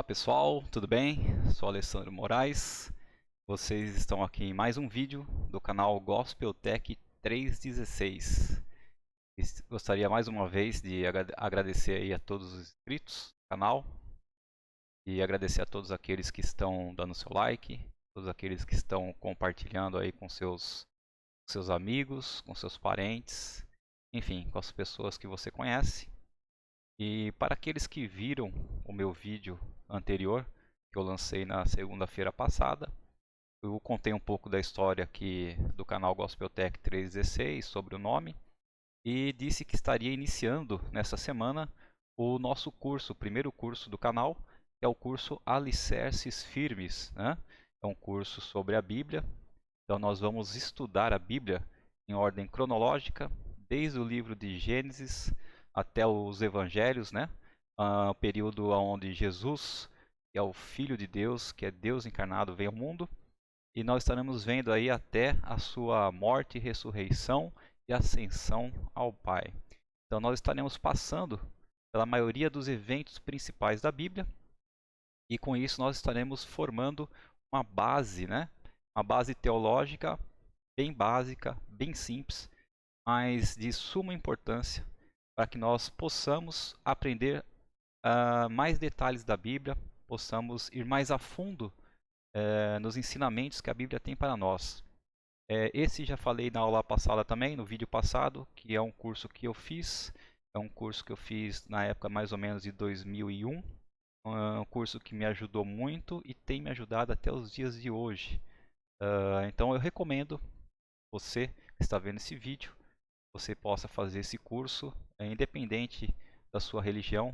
Olá pessoal, tudo bem? Sou Alessandro Moraes. Vocês estão aqui em mais um vídeo do canal Gospel Tech 316. Gostaria mais uma vez de agradecer aí a todos os inscritos do canal e agradecer a todos aqueles que estão dando seu like, todos aqueles que estão compartilhando aí com seus amigos, com seus parentes, enfim, com as pessoas que você conhece. E para aqueles que viram o meu vídeo anterior, que eu lancei na segunda-feira passada, eu contei um pouco da história aqui do canal Gospel Tech 316 sobre o nome e disse que estaria iniciando nessa semana o nosso curso, o primeiro curso do canal, que é o curso Alicerces Firmes, né? É um curso sobre a Bíblia. Então nós vamos estudar a Bíblia em ordem cronológica, desde o livro de Gênesis até os Evangelhos, né? O período onde Jesus, que é o Filho de Deus, que é Deus encarnado, veio ao mundo. E nós estaremos vendo aí até a sua morte, ressurreição e ascensão ao Pai. Então nós estaremos passando pela maioria dos eventos principais da Bíblia. E com isso nós estaremos formando uma base, né? Uma base teológica bem básica, bem simples, mas de suma importância para que nós possamos aprender mais detalhes da Bíblia, possamos ir mais a fundo nos ensinamentos que a Bíblia tem para nós. Esse já falei na aula passada também, no vídeo passado, que é um curso que eu fiz, é um curso que eu fiz na época mais ou menos de 2001, um curso que me ajudou muito e tem me ajudado até os dias de hoje. Então eu recomendo você que está vendo esse vídeo, você possa fazer esse curso, independente da sua religião,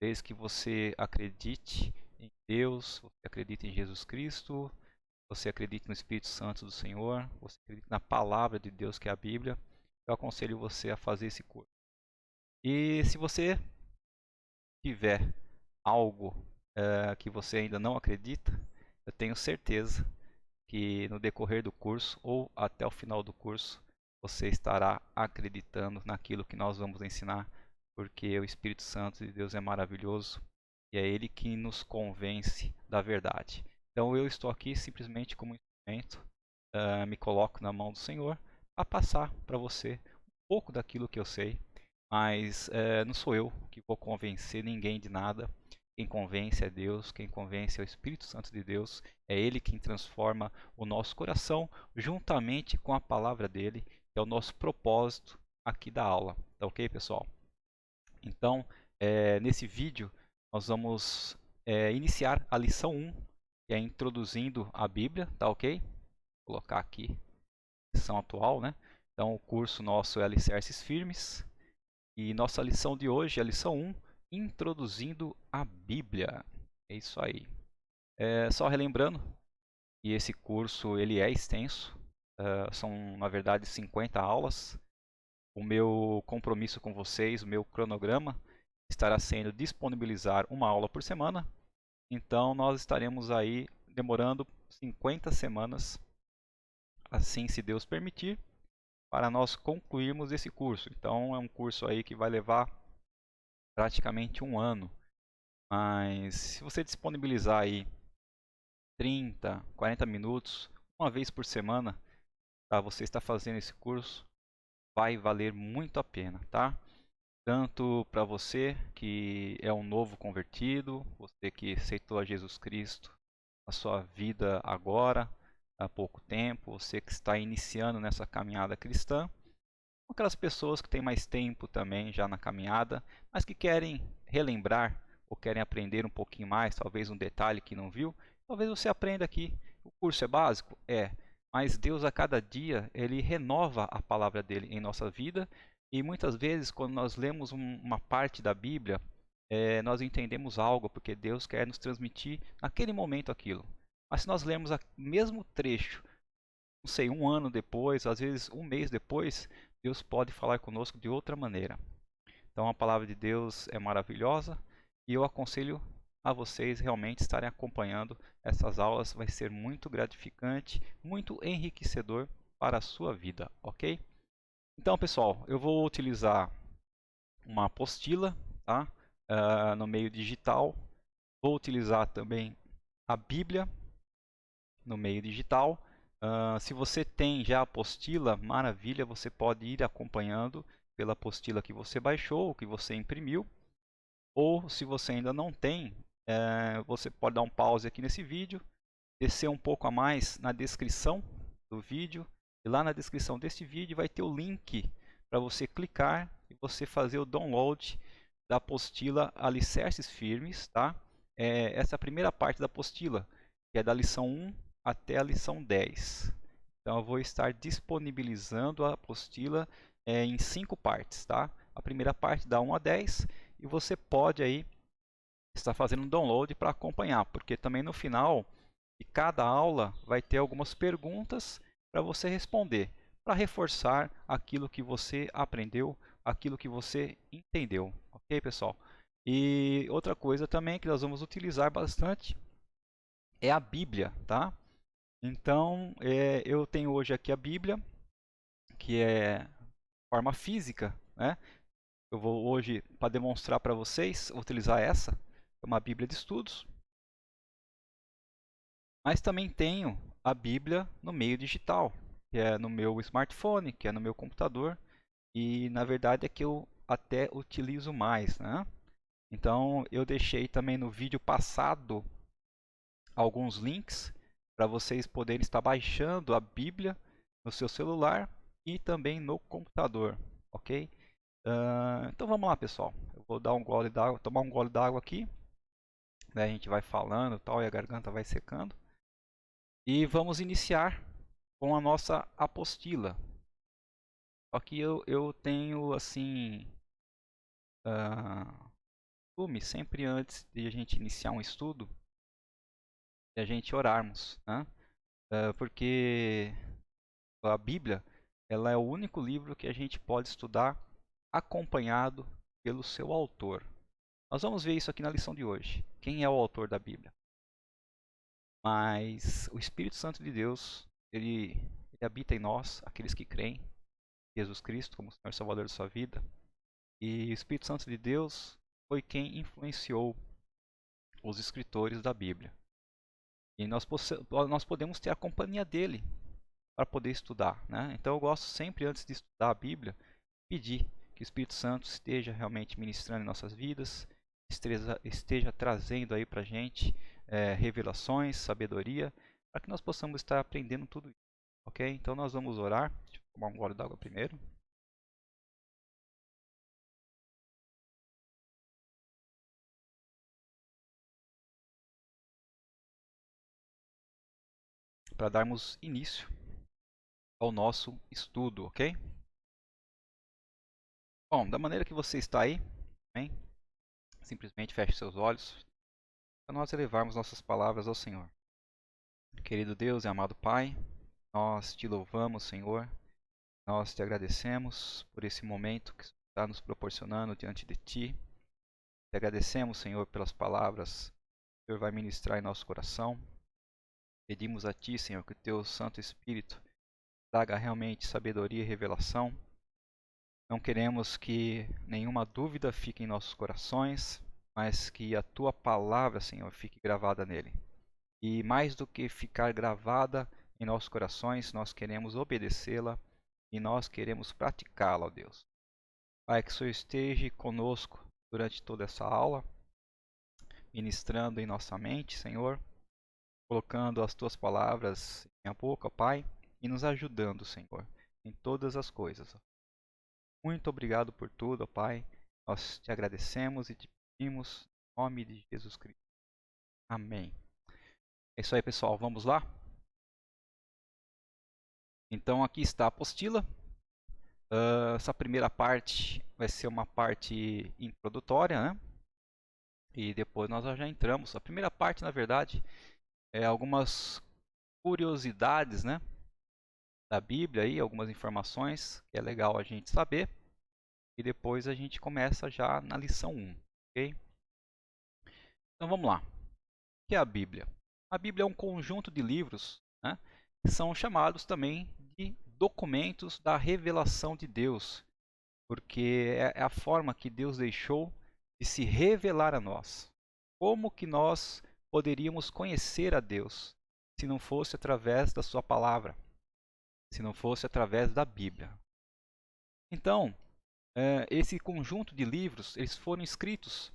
desde que você acredite em Deus, você acredite em Jesus Cristo, você acredite no Espírito Santo do Senhor, você acredite na palavra de Deus que é a Bíblia, eu aconselho você a fazer esse curso. E se você tiver algo que você ainda não acredita, eu tenho certeza que no decorrer do curso ou até o final do curso você estará acreditando naquilo que nós vamos ensinar, porque o Espírito Santo de Deus é maravilhoso e é Ele que nos convence da verdade. Então eu estou aqui simplesmente como instrumento, me coloco na mão do Senhor a passar para você um pouco daquilo que eu sei, mas não sou eu que vou convencer ninguém de nada. Quem convence é Deus, quem convence é o Espírito Santo de Deus, é Ele quem transforma o nosso coração juntamente com a palavra dele, que é o nosso propósito aqui da aula. Tá ok, pessoal? Então, nesse vídeo, nós vamos iniciar a lição 1, que é introduzindo a Bíblia, tá ok? Vou colocar aqui, lição atual, né? Então, o curso nosso é Alicerces Firmes, e nossa lição de hoje é a lição 1, introduzindo a Bíblia. É isso aí. Só relembrando que esse curso ele é extenso, são na verdade 50 aulas. O meu compromisso com vocês, o meu cronograma, estará sendo disponibilizar uma aula por semana. Então nós estaremos aí demorando 50 semanas, assim se Deus permitir, para nós concluirmos esse curso. Então é um curso aí que vai levar praticamente um ano. Mas se você disponibilizar aí 30, 40 minutos, uma vez por semana, para você estar fazendo esse curso, vai valer muito a pena, tá? Tanto para você que é um novo convertido, você que aceitou a Jesus Cristo na sua vida agora, há pouco tempo, você que está iniciando nessa caminhada cristã, aquelas pessoas que têm mais tempo também já na caminhada, mas que querem relembrar ou querem aprender um pouquinho mais, talvez um detalhe que não viu, talvez você aprenda aqui. O curso é básico? É, mas Deus a cada dia, Ele renova a palavra dEle em nossa vida e muitas vezes quando nós lemos uma parte da Bíblia, nós entendemos algo, porque Deus quer nos transmitir naquele momento aquilo. Mas se nós lemos o mesmo trecho, não sei, um ano depois, às vezes um mês depois, Deus pode falar conosco de outra maneira. Então a palavra de Deus é maravilhosa e eu aconselho a vocês realmente estarem acompanhando essas aulas. Vai ser muito gratificante, muito enriquecedor para a sua vida, ok? Então, pessoal, eu vou utilizar uma apostila, tá? No meio digital. Vou utilizar também a Bíblia no meio digital. Se você tem já a apostila, maravilha, você pode ir acompanhando pela apostila que você baixou, que você imprimiu. Ou se você ainda não tem, você pode dar um pause aqui nesse vídeo, descer um pouco a mais na descrição do vídeo. E lá na descrição desse vídeo vai ter o link para você clicar e você fazer o download da apostila Alicerces Firmes, tá? Essa é a primeira parte da apostila, que é da lição 1 até a lição 10. Então eu vou estar disponibilizando a apostila em 5 partes, tá? A primeira parte da 1 a 10 e você pode aí estar fazendo um download para acompanhar, porque também no final de cada aula vai ter algumas perguntas para você responder, para reforçar aquilo que você aprendeu, aquilo que você entendeu, ok, pessoal? E outra coisa também que nós vamos utilizar bastante é a Bíblia, tá? Então, eu tenho hoje aqui a Bíblia, que é forma física, né? Eu vou hoje, para demonstrar para vocês, utilizar essa, é uma Bíblia de estudos. Mas também tenho a Bíblia no meio digital, que é no meu smartphone, que é no meu computador. E na verdade é que eu até utilizo mais, né? Então eu deixei também no vídeo passado alguns links para vocês poderem estar baixando a Bíblia no seu celular e também no computador, ok? Então vamos lá, pessoal. Eu vou dar um gole d'água, tomar um gole d'água aqui. Né? A gente vai falando tal, e a garganta vai secando. E vamos iniciar com a nossa apostila. Só que eu tenho assim, costume sempre antes de a gente iniciar um estudo, de a gente orarmos, né? Porque a Bíblia, ela é o único livro que a gente pode estudar acompanhado pelo seu autor. Nós vamos ver isso aqui na lição de hoje. Quem é o autor da Bíblia? Mas o Espírito Santo de Deus, ele habita em nós, aqueles que creem em Jesus Cristo como Senhor e Salvador da sua vida. E o Espírito Santo de Deus foi quem influenciou os escritores da Bíblia. E nós podemos ter a companhia dele para poder estudar, né? Então eu gosto sempre, antes de estudar a Bíblia, pedir que o Espírito Santo esteja realmente ministrando em nossas vidas, esteja trazendo aí para a gente revelações, sabedoria, para que nós possamos estar aprendendo tudo isso, ok? Então nós vamos orar. Deixa eu tomar um gole d'água primeiro. Para darmos início ao nosso estudo, ok? Bom, da maneira que você está aí, hein? Simplesmente feche seus olhos para nós elevarmos nossas palavras ao Senhor. Querido Deus e amado Pai, nós te louvamos, Senhor, nós te agradecemos por esse momento que está nos proporcionando diante de Ti. Te agradecemos, Senhor, pelas palavras que o Senhor vai ministrar em nosso coração. Pedimos a Ti, Senhor, que o Teu Santo Espírito traga realmente sabedoria e revelação. Não queremos que nenhuma dúvida fique em nossos corações, mas que a Tua palavra, Senhor, fique gravada nele. E mais do que ficar gravada em nossos corações, nós queremos obedecê-la e nós queremos praticá-la, ó Deus. Pai, que o Senhor esteja conosco durante toda essa aula, ministrando em nossa mente, Senhor, colocando as Tuas palavras em minha boca, ó Pai, e nos ajudando, Senhor, em todas as coisas. Muito obrigado por tudo, ó Pai. Nós te agradecemos e te pedimos em nome de Jesus Cristo. Amém. É isso aí, pessoal. Vamos lá? Então, aqui está a apostila. Essa primeira parte vai ser uma parte introdutória, né? E depois nós já entramos. A primeira parte, na verdade, é algumas curiosidades, né, da Bíblia, aí, algumas informações que é legal a gente saber. E depois a gente começa já na lição 1, ok? Então vamos lá. O que é a Bíblia? A Bíblia é um conjunto de livros, né, que são chamados também de documentos da revelação de Deus, porque é a forma que Deus deixou de se revelar a nós. como que nós poderíamos conhecer a Deus se não fosse através da sua palavra, se não fosse através da Bíblia? Então, esse conjunto de livros, eles foram escritos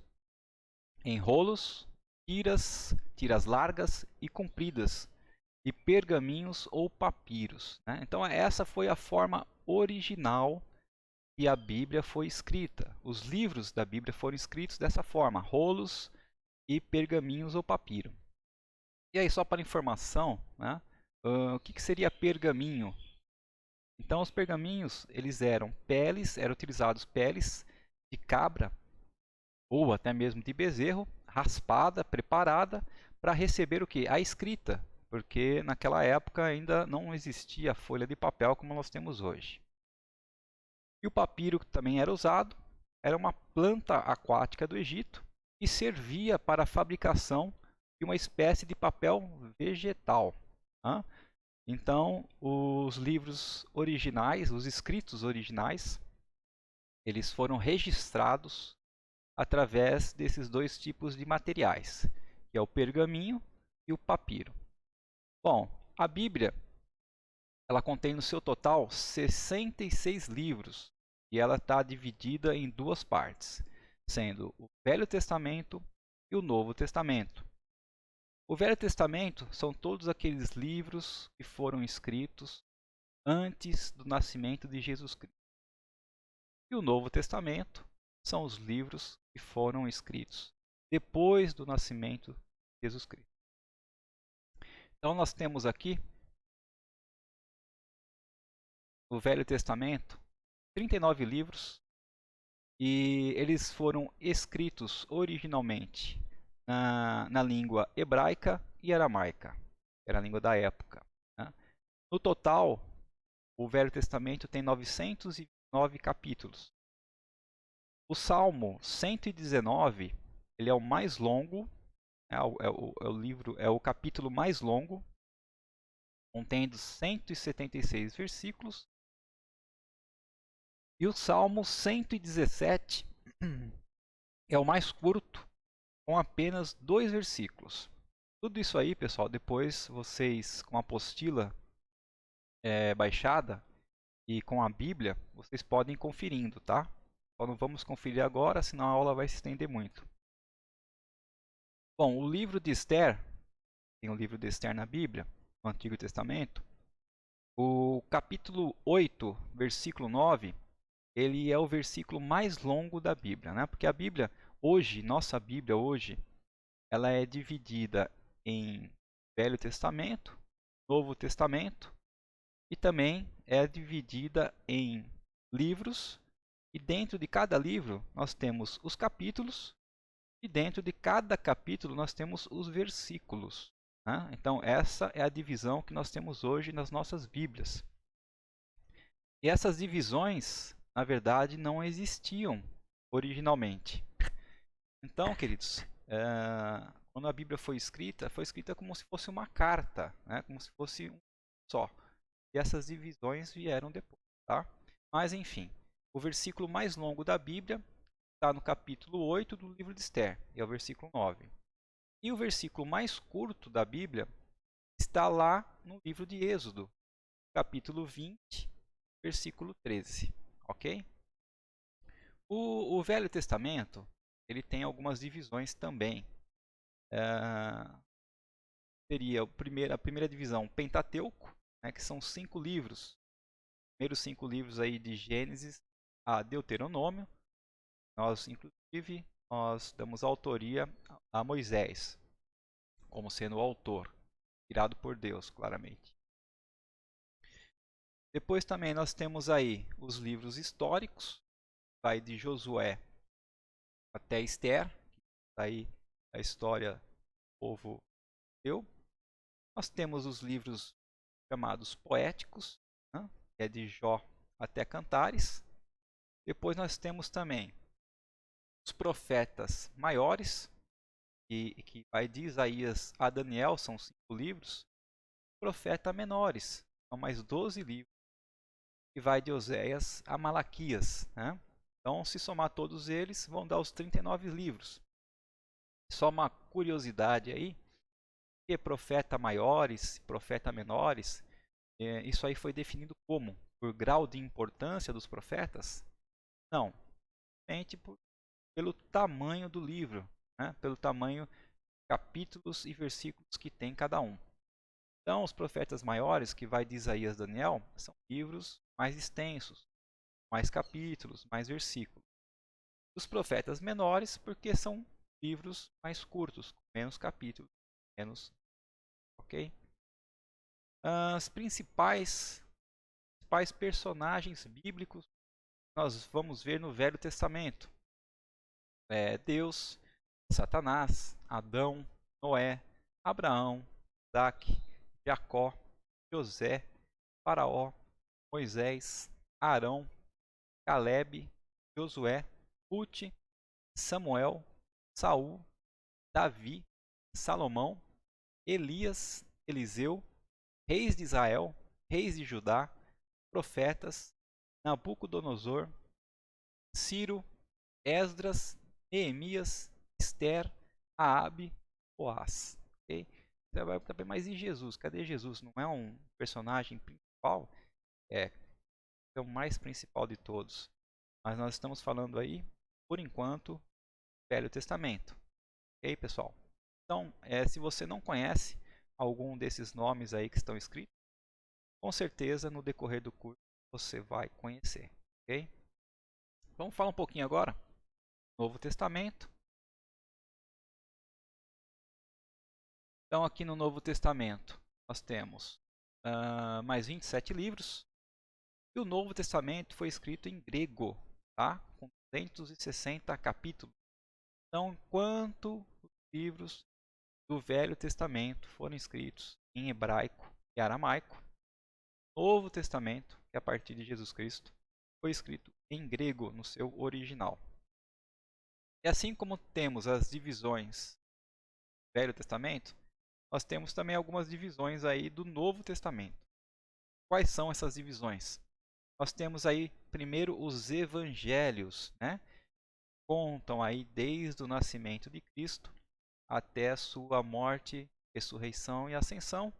em rolos, tiras largas e compridas, e pergaminhos ou papiros, né? Então essa foi a forma original que a Bíblia foi escrita. Os livros da Bíblia foram escritos dessa forma, rolos e pergaminhos ou papiro. E aí, só para informação, né, o que seria pergaminho? Então os pergaminhos, eles eram utilizados peles de cabra ou até mesmo de bezerro, raspada, preparada para receber o que? A escrita, porque naquela época ainda não existia folha de papel como nós temos hoje. E o papiro que também era usado, era uma planta aquática do Egito e servia para a fabricação de uma espécie de papel vegetal. Tá? Então, os livros originais, os escritos originais, eles foram registrados através desses dois tipos de materiais, que é o pergaminho e o papiro. Bom, a Bíblia, ela contém no seu total 66 livros e ela está dividida em duas partes, sendo o Velho Testamento e o Novo Testamento. O Velho Testamento são todos aqueles livros que foram escritos antes do nascimento de Jesus Cristo. E o Novo Testamento são os livros que foram escritos depois do nascimento de Jesus Cristo. Então nós temos aqui o Velho Testamento, 39 livros, e eles foram escritos originalmente na língua hebraica e aramaica, que era a língua da época. Né? No total, o Velho Testamento tem 909 capítulos. O Salmo 119, ele é o mais longo, é o capítulo mais longo, contendo 176 versículos. E o Salmo 117 é o mais curto, com apenas 2 versículos. Tudo isso aí, pessoal, depois vocês, com a apostila baixada e com a Bíblia, vocês podem ir conferindo, tá? Só não vamos conferir agora, senão a aula vai se estender muito. Bom, o livro de Esther, tem o livro de Esther na Bíblia, no Antigo Testamento. O capítulo 8, versículo 9, ele é o versículo mais longo da Bíblia, né? Porque a Bíblia hoje, nossa Bíblia hoje, ela é dividida em Velho Testamento, Novo Testamento e também é dividida em livros, e dentro de cada livro nós temos os capítulos e dentro de cada capítulo nós temos os versículos. Né? Então essa é a divisão que nós temos hoje nas nossas Bíblias. E essas divisões, na verdade, não existiam originalmente. Então, queridos, quando a Bíblia foi escrita como se fosse uma carta, né? Como se fosse um só. E essas divisões vieram depois. Tá? Mas, enfim, o versículo mais longo da Bíblia está no capítulo 8 do livro de Esther, e é o versículo 9. E o versículo mais curto da Bíblia está lá no livro de Êxodo, capítulo 20, versículo 13. Ok? O Velho Testamento, ele tem algumas divisões também. Seria a primeira divisão, Pentateuco, né, que são 5 livros. Os primeiros 5 livros aí de Gênesis a Deuteronômio. Inclusive, nós damos autoria a Moisés, como sendo o autor, inspirado por Deus, claramente. Depois também nós temos aí os livros históricos, vai de Josué até Esther, aí a história do povo judeu. Nós temos os livros chamados poéticos, né, que é de Jó até Cantares. Depois nós temos também os profetas maiores, que vai de Isaías a Daniel, são 5 livros. Profetas menores, são mais 12 livros, e vai de Oséias a Malaquias. Né? Então, se somar todos eles, vão dar os 39 livros. Só uma curiosidade aí, que profeta maiores, profeta menores, isso aí foi definido como? Por grau de importância dos profetas? Não, somente pelo tamanho do livro, né? Pelo tamanho, capítulos e versículos que tem cada um. Então, os profetas maiores, que vai de Isaías a Daniel, são livros mais extensos, mais capítulos, mais versículos. Os profetas menores, porque são livros mais curtos, com menos capítulos, menos, ok? As principais personagens bíblicos nós vamos ver no Velho Testamento: Deus, Satanás, Adão, Noé, Abraão, Isaac, Jacó, José, Faraó, Moisés, Arão, Caleb, Josué, Ruth, Samuel, Saul, Davi, Salomão, Elias, Eliseu, reis de Israel, reis de Judá, profetas, Nabucodonosor, Ciro, Esdras, Neemias, Esther, Raabe, Boaz. Okay? Você vai saber mais em Jesus. Cadê Jesus? Não é um personagem principal? É o mais principal de todos. Mas nós estamos falando aí, por enquanto, Velho Testamento. Ok, pessoal? Então, se você não conhece algum desses nomes aí que estão escritos, com certeza no decorrer do curso você vai conhecer. Ok? Vamos falar um pouquinho agora do Novo Testamento. Então, aqui no Novo Testamento, nós temos mais 27 livros. E o Novo Testamento foi escrito em grego, tá? Com 260 capítulos. Então, enquanto os livros do Velho Testamento foram escritos em hebraico e aramaico, o Novo Testamento, que é a partir de Jesus Cristo, foi escrito em grego no seu original. E assim como temos as divisões do Velho Testamento, nós temos também algumas divisões aí do Novo Testamento. Quais são essas divisões? Nós temos aí primeiro os evangelhos, né? Contam aí desde o nascimento de Cristo até a sua morte, ressurreição e ascensão.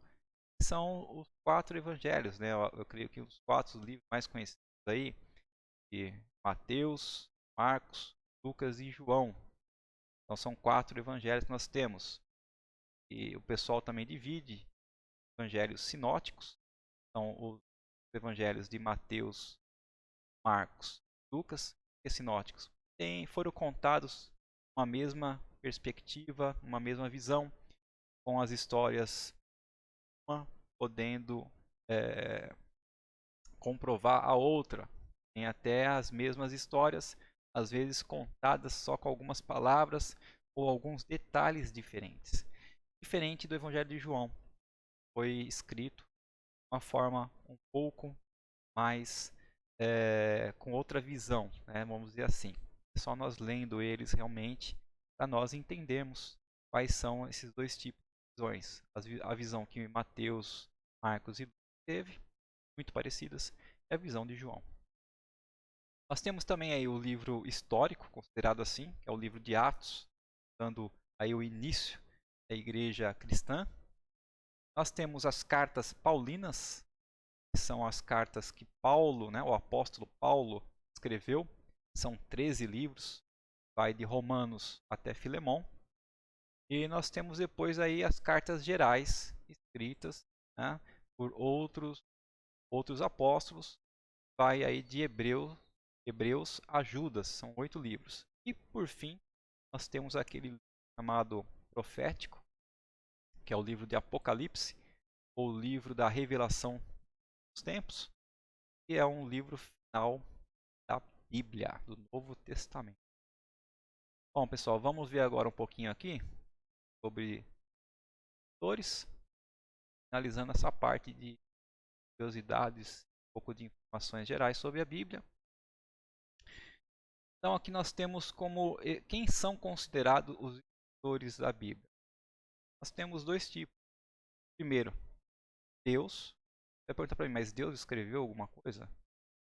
São os 4 evangelhos, né? Eu creio que os 4 livros mais conhecidos aí, de Mateus, Marcos, Lucas e João. Então são 4 evangelhos que nós temos. E o pessoal também divide evangelhos sinóticos, são os evangelhos de Mateus, Marcos, Lucas e sinóticos. Foram contados uma mesma perspectiva, uma mesma visão, com as histórias uma podendo comprovar a outra. Tem até as mesmas histórias, às vezes contadas só com algumas palavras ou alguns detalhes diferentes. Diferente do Evangelho de João, foi escrito de uma forma um pouco mais com outra visão, né? Vamos dizer assim. Só nós lendo eles realmente para nós entendermos quais são esses dois tipos de visões. A visão que Mateus, Marcos e Lucas teve, muito parecidas, é a visão de João. Nós temos também aí o livro histórico, considerado assim, que é o livro de Atos, dando aí o início da igreja cristã. Nós temos as cartas paulinas, que são as cartas que Paulo, né, o apóstolo Paulo, escreveu. São 13 livros, vai de Romanos até Filemão. E nós temos depois aí as cartas gerais, escritas, né, por outros apóstolos, vai aí de Hebreus a Judas, são 8 livros. E por fim, nós temos aquele livro chamado profético, que é o livro de Apocalipse, ou o livro da revelação dos tempos, que é um livro final da Bíblia, do Novo Testamento. Bom, pessoal, vamos ver agora um pouquinho aqui sobre autores, finalizando essa parte de curiosidades, um pouco de informações gerais sobre a Bíblia. Então aqui nós temos quem são considerados os escritores da Bíblia. Nós temos 2 tipos. Primeiro, Deus. Você vai perguntar para mim, mas Deus escreveu alguma coisa?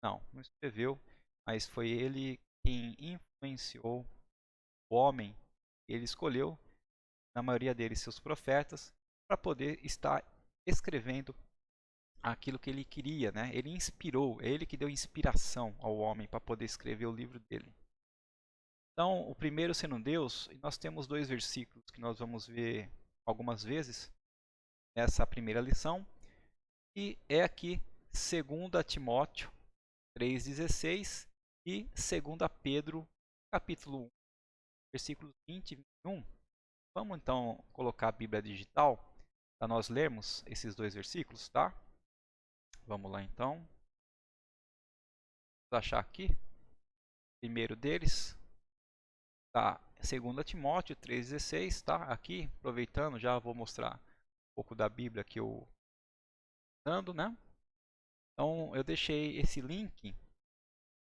Não, não escreveu, mas foi ele quem influenciou o homem. Ele escolheu na maioria deles seus profetas, para poder estar escrevendo aquilo que ele queria, né? Ele inspirou, é ele que deu inspiração ao homem para poder escrever o livro dele. Então, o primeiro sendo Deus, e nós temos dois versículos que nós vamos ver algumas vezes nessa primeira lição, e é aqui 2 Timóteo 3,16 e 2 Pedro capítulo 1, versículos 20 e 21. Vamos então colocar a Bíblia digital para nós lermos esses dois versículos, tá? Vamos lá então. Vou achar aqui. Primeiro deles, tá? 2 Timóteo 3,16, tá? Aqui, aproveitando, já vou mostrar um pouco da Bíblia que eu dando, né? Então, eu deixei esse link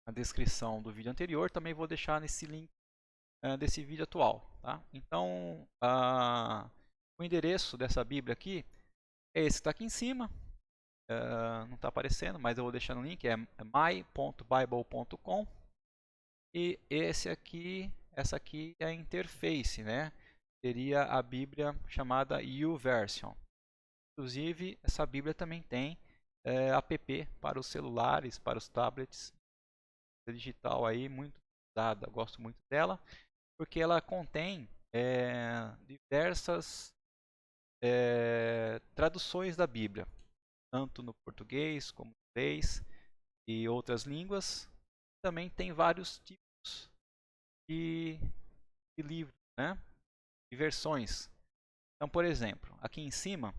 na descrição do vídeo anterior, também vou deixar nesse link desse vídeo atual, tá? Então, o endereço dessa Bíblia aqui é esse que está aqui em cima. Não está aparecendo, mas eu vou deixar no link, é my.bible.com. E essa aqui é a interface, né? Seria a Bíblia chamada YouVersion. Inclusive, essa Bíblia também tem app para os celulares, para os tablets. Digital aí, muito usada, gosto muito dela, porque ela contém diversas traduções da Bíblia, tanto no português como no inglês e outras línguas. Também tem vários tipos de livros, né? De versões. Então, por exemplo, aqui em cima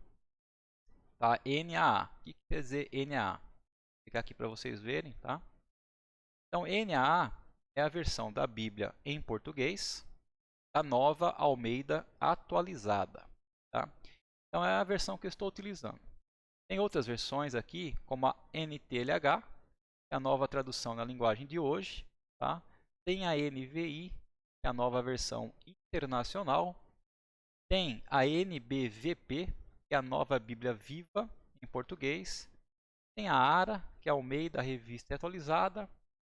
tá NAA. O que quer dizer NAA? Vou ficar aqui para vocês verem, tá? Então, NAA é a versão da Bíblia em português, da Nova Almeida Atualizada, tá? Então, é a versão que eu estou utilizando. Tem outras versões aqui, como a NTLH, que é a nova tradução na linguagem de hoje, tá? Tem a NVI, que é a nova versão internacional. Tem a NBVP, que é a nova Bíblia Viva em português. Tem a ARA, que é a Almeida Revista Atualizada.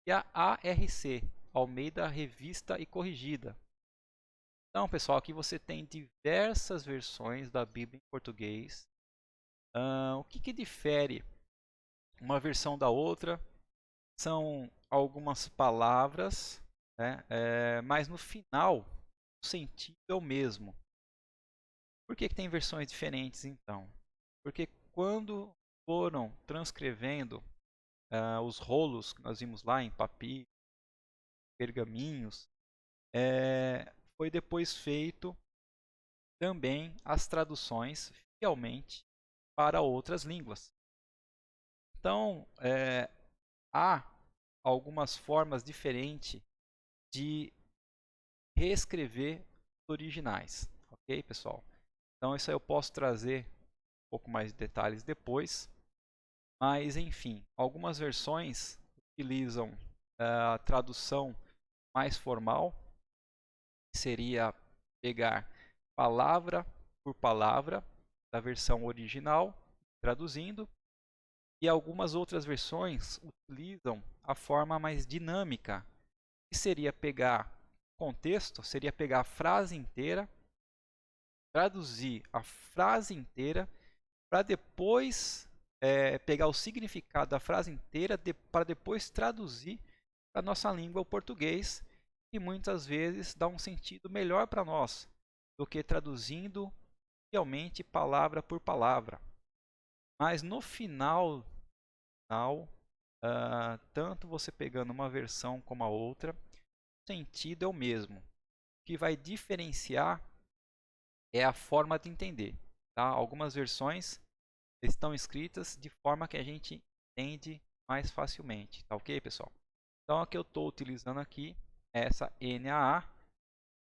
E a ARC, Almeida Revista e Corrigida. Então, pessoal, aqui você tem diversas versões da Bíblia em português. O que difere uma versão da outra? São algumas palavras, né? Mas no final o sentido é o mesmo. Por que tem versões diferentes então? Porque quando foram transcrevendo os rolos que nós vimos lá em papiro, pergaminhos, foi depois feito também as traduções fielmente para outras línguas. Então, há algumas formas diferentes de reescrever os originais, ok, pessoal? Então, isso aí eu posso trazer um pouco mais de detalhes depois. Mas, enfim, algumas versões utilizam a tradução mais formal, que seria pegar palavra por palavra da versão original, traduzindo, e algumas outras versões utilizam a forma mais dinâmica, que seria pegar contexto, seria pegar a frase inteira, traduzir a frase inteira, para depois pegar o significado da frase inteira, para depois traduzir para a nossa língua, o português, e muitas vezes dá um sentido melhor para nós do que traduzindo realmente palavra por palavra. Mas no final, tanto você pegando uma versão como a outra, o sentido é o mesmo. O que vai diferenciar é a forma de entender. Tá? Algumas versões estão escritas de forma que a gente entende mais facilmente. Tá ok, pessoal? Então, a que eu estou utilizando aqui é essa NAA,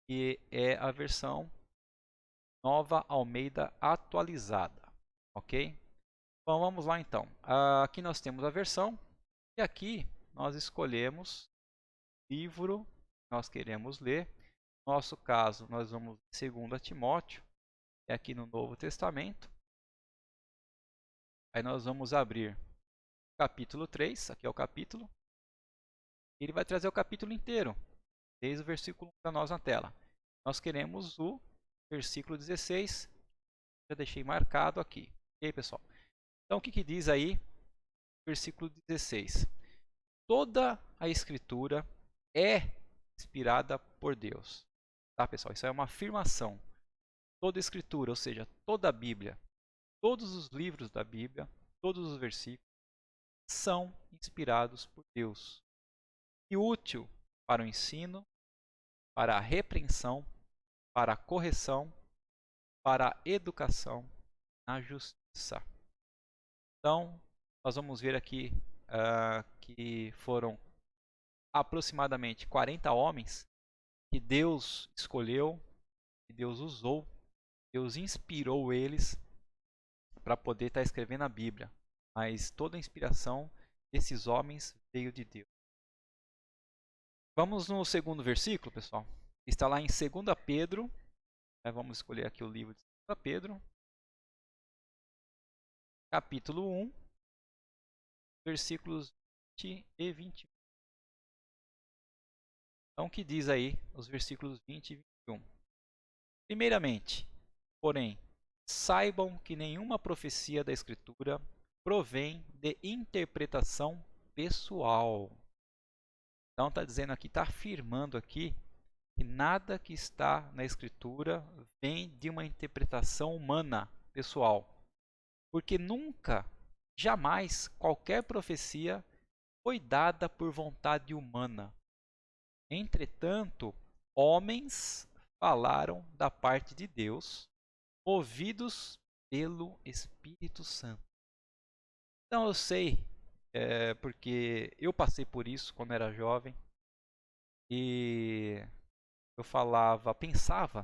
que é a versão Nova Almeida Atualizada. Ok? Bom, vamos lá então. Aqui nós temos a versão e aqui nós escolhemos o livro que nós queremos ler. No nosso caso, nós vamos em 2 Timóteo, é aqui no Novo Testamento. Aí nós vamos abrir o capítulo 3, aqui é o capítulo. Ele vai trazer o capítulo inteiro, desde o versículo 1 para nós na tela. Nós queremos o versículo 16. Já deixei marcado aqui. Ok, pessoal? Então, o que diz aí? Versículo 16. Toda a Escritura é inspirada por Deus. Tá, pessoal? Isso é uma afirmação. Toda a Escritura, ou seja, toda a Bíblia, todos os livros da Bíblia, todos os versículos, são inspirados por Deus. E útil para o ensino, para a repreensão, para a correção, para a educação na justiça. Então, nós vamos ver aqui que foram aproximadamente 40 homens que Deus escolheu, que Deus usou, Deus inspirou eles para poder estar escrevendo a Bíblia. Mas toda a inspiração desses homens veio de Deus. Vamos no segundo versículo, pessoal. Está lá em 2 Pedro. Vamos escolher aqui o livro de 2 Pedro. Capítulo 1, versículos 20 e 21. Então, o que diz aí os versículos 20 e 21? Primeiramente, porém, saibam que nenhuma profecia da Escritura provém de interpretação pessoal. Então, está dizendo aqui, está afirmando aqui que nada que está na Escritura vem de uma interpretação humana, pessoal. Porque nunca, jamais, qualquer profecia foi dada por vontade humana. Entretanto, homens falaram da parte de Deus, movidos pelo Espírito Santo. Então eu sei, porque eu passei por isso quando era jovem, e eu pensava,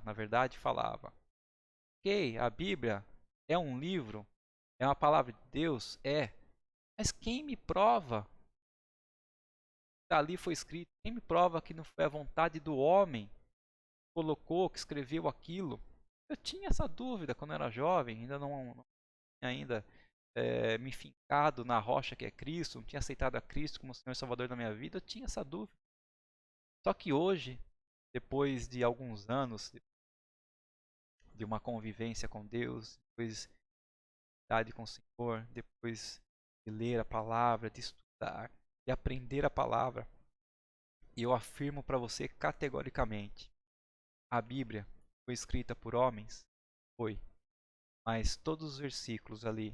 ok, a Bíblia é um livro, é uma palavra de Deus, mas quem me prova que ali foi escrito? Quem me prova que não foi a vontade do homem que colocou, que escreveu aquilo? Eu tinha essa dúvida quando era jovem, ainda não tinha ainda me fincado na rocha que é Cristo, não tinha aceitado a Cristo como Senhor e Salvador da minha vida, eu tinha essa dúvida. Só que hoje, depois de alguns anos de uma convivência com Deus, depois de estar com o Senhor, depois de ler a palavra, de estudar, de aprender a palavra, e eu afirmo para você categoricamente, a Bíblia foi escrita por homens? Foi. Mas todos os versículos ali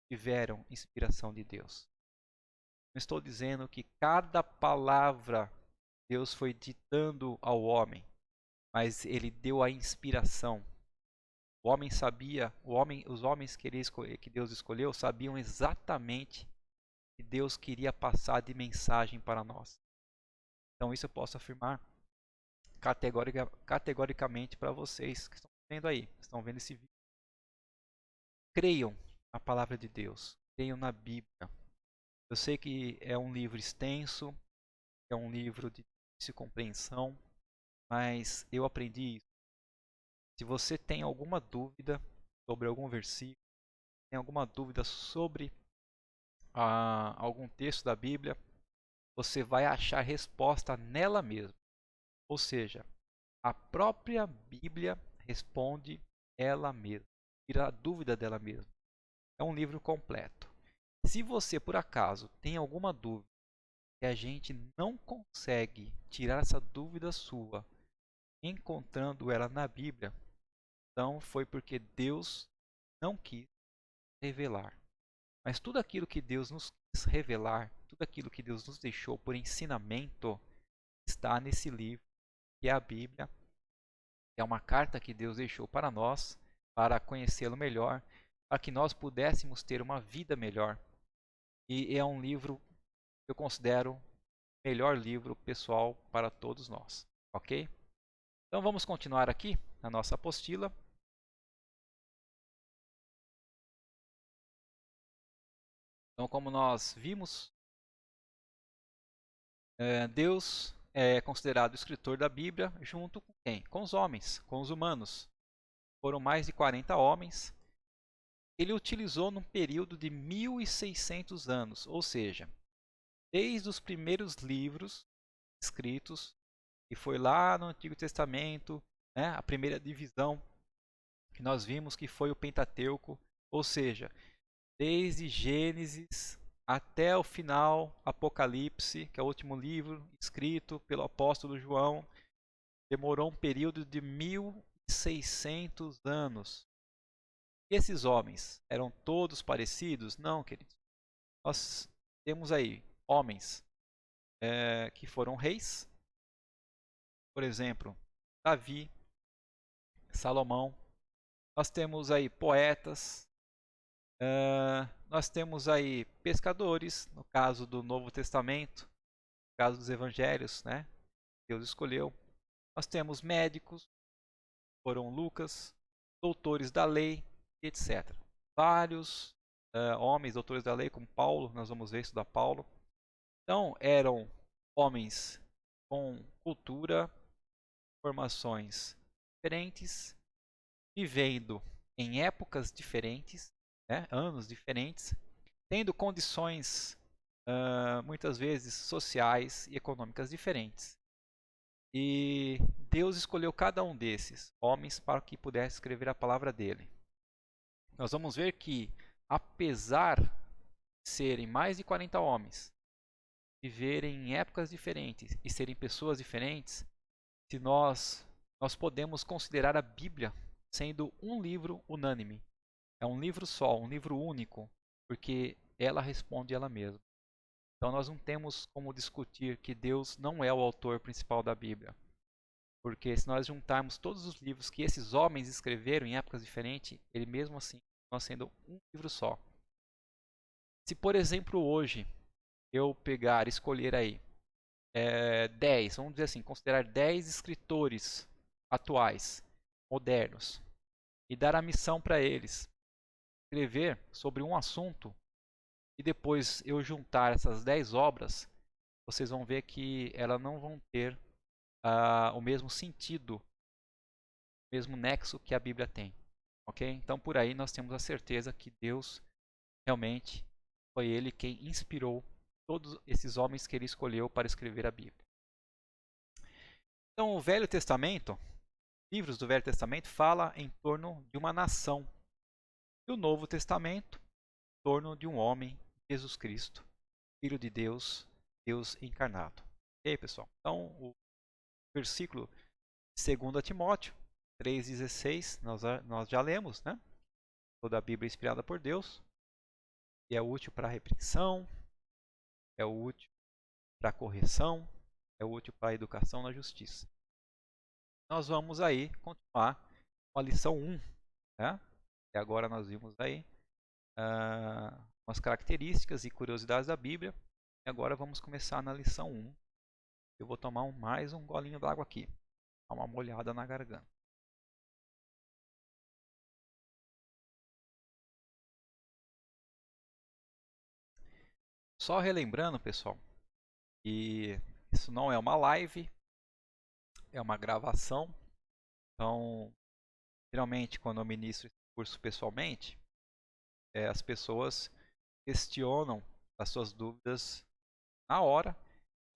tiveram inspiração de Deus. Não estou dizendo que cada palavra Deus foi ditando ao homem, mas ele deu a inspiração. O homem sabia, os homens que Deus escolheu sabiam exatamente o que Deus queria passar de mensagem para nós. Então isso eu posso afirmar categoricamente para vocês que estão vendo aí, que estão vendo esse vídeo. Creiam na palavra de Deus, creiam na Bíblia. Eu sei que é um livro extenso, é um livro de difícil compreensão, mas eu aprendi isso. Se você tem alguma dúvida sobre algum versículo, tem alguma dúvida sobre algum texto da Bíblia, você vai achar resposta nela mesma. Ou seja, a própria Bíblia responde ela mesma, tira a dúvida dela mesma. É um livro completo. Se você, por acaso, tem alguma dúvida e a gente não consegue tirar essa dúvida sua encontrando ela na Bíblia, então foi porque Deus não quis revelar. Mas tudo aquilo que Deus nos quis revelar, tudo aquilo que Deus nos deixou por ensinamento, está nesse livro, que é a Bíblia. É uma carta que Deus deixou para nós, para conhecê-lo melhor, para que nós pudéssemos ter uma vida melhor. E é um livro que eu considero o melhor livro pessoal para todos nós. Ok? Então vamos continuar aqui na nossa apostila. Então, como nós vimos, Deus é considerado o escritor da Bíblia junto com quem? Com os homens, com os humanos. Foram mais de 40 homens. Ele utilizou num período de 1600 anos, ou seja, desde os primeiros livros escritos, que foi lá no Antigo Testamento, né, a primeira divisão que nós vimos que foi o Pentateuco, ou seja, desde Gênesis até o final, Apocalipse, que é o último livro escrito pelo apóstolo João, demorou um período de 1600 anos. E esses homens eram todos parecidos? Não, queridos. Nós temos aí homens que foram reis, por exemplo, Davi, Salomão. Nós temos aí poetas, nós temos aí pescadores, no caso do Novo Testamento, no caso dos Evangelhos, né? Deus escolheu. Nós temos médicos, foram Lucas, doutores da lei, etc. Vários homens, doutores da lei, como Paulo, nós vamos ver estudar Paulo. Então, eram homens com cultura, formações diferentes, vivendo em épocas diferentes, né, anos diferentes, tendo condições muitas vezes sociais e econômicas diferentes. E Deus escolheu cada um desses homens para que pudesse escrever a palavra dele. Nós vamos ver que, apesar de serem mais de 40 homens, viverem em épocas diferentes e serem pessoas diferentes, se nós podemos considerar a Bíblia sendo um livro unânime. É um livro só, um livro único, porque ela responde ela mesma. Então nós não temos como discutir que Deus não é o autor principal da Bíblia. Porque se nós juntarmos todos os livros que esses homens escreveram em épocas diferentes, ele mesmo assim nós sendo um livro só. Se por exemplo hoje eu pegar, escolher aí 10, vamos dizer assim, considerar 10 escritores atuais, modernos, e dar a missão para eles escrever sobre um assunto, e depois eu juntar essas 10 obras, vocês vão ver que elas não vão ter o mesmo sentido, o mesmo nexo que a Bíblia tem. Ok? Então por aí nós temos a certeza que Deus realmente foi Ele quem inspirou todos esses homens que Ele escolheu para escrever a Bíblia. Então o Velho Testamento, livros do Velho Testamento, fala em torno de uma nação. E o Novo Testamento, em torno de um homem, Jesus Cristo, Filho de Deus, Deus encarnado. Ok, pessoal? Então o versículo 2 Timóteo 3,16, nós já lemos, né? Toda a Bíblia é inspirada por Deus e é útil para a repreensão, é útil para a correção, é útil para a educação na justiça. Nós vamos aí continuar com a lição 1, né? E agora nós vimos aí umas características e curiosidades da Bíblia. E agora vamos começar na lição 1. Eu vou tomar mais um golinho d'água aqui, dar uma molhada na garganta. Só relembrando, pessoal, que isso não é uma live, é uma gravação. Então, geralmente, quando eu ministro esse curso pessoalmente, as pessoas questionam as suas dúvidas na hora.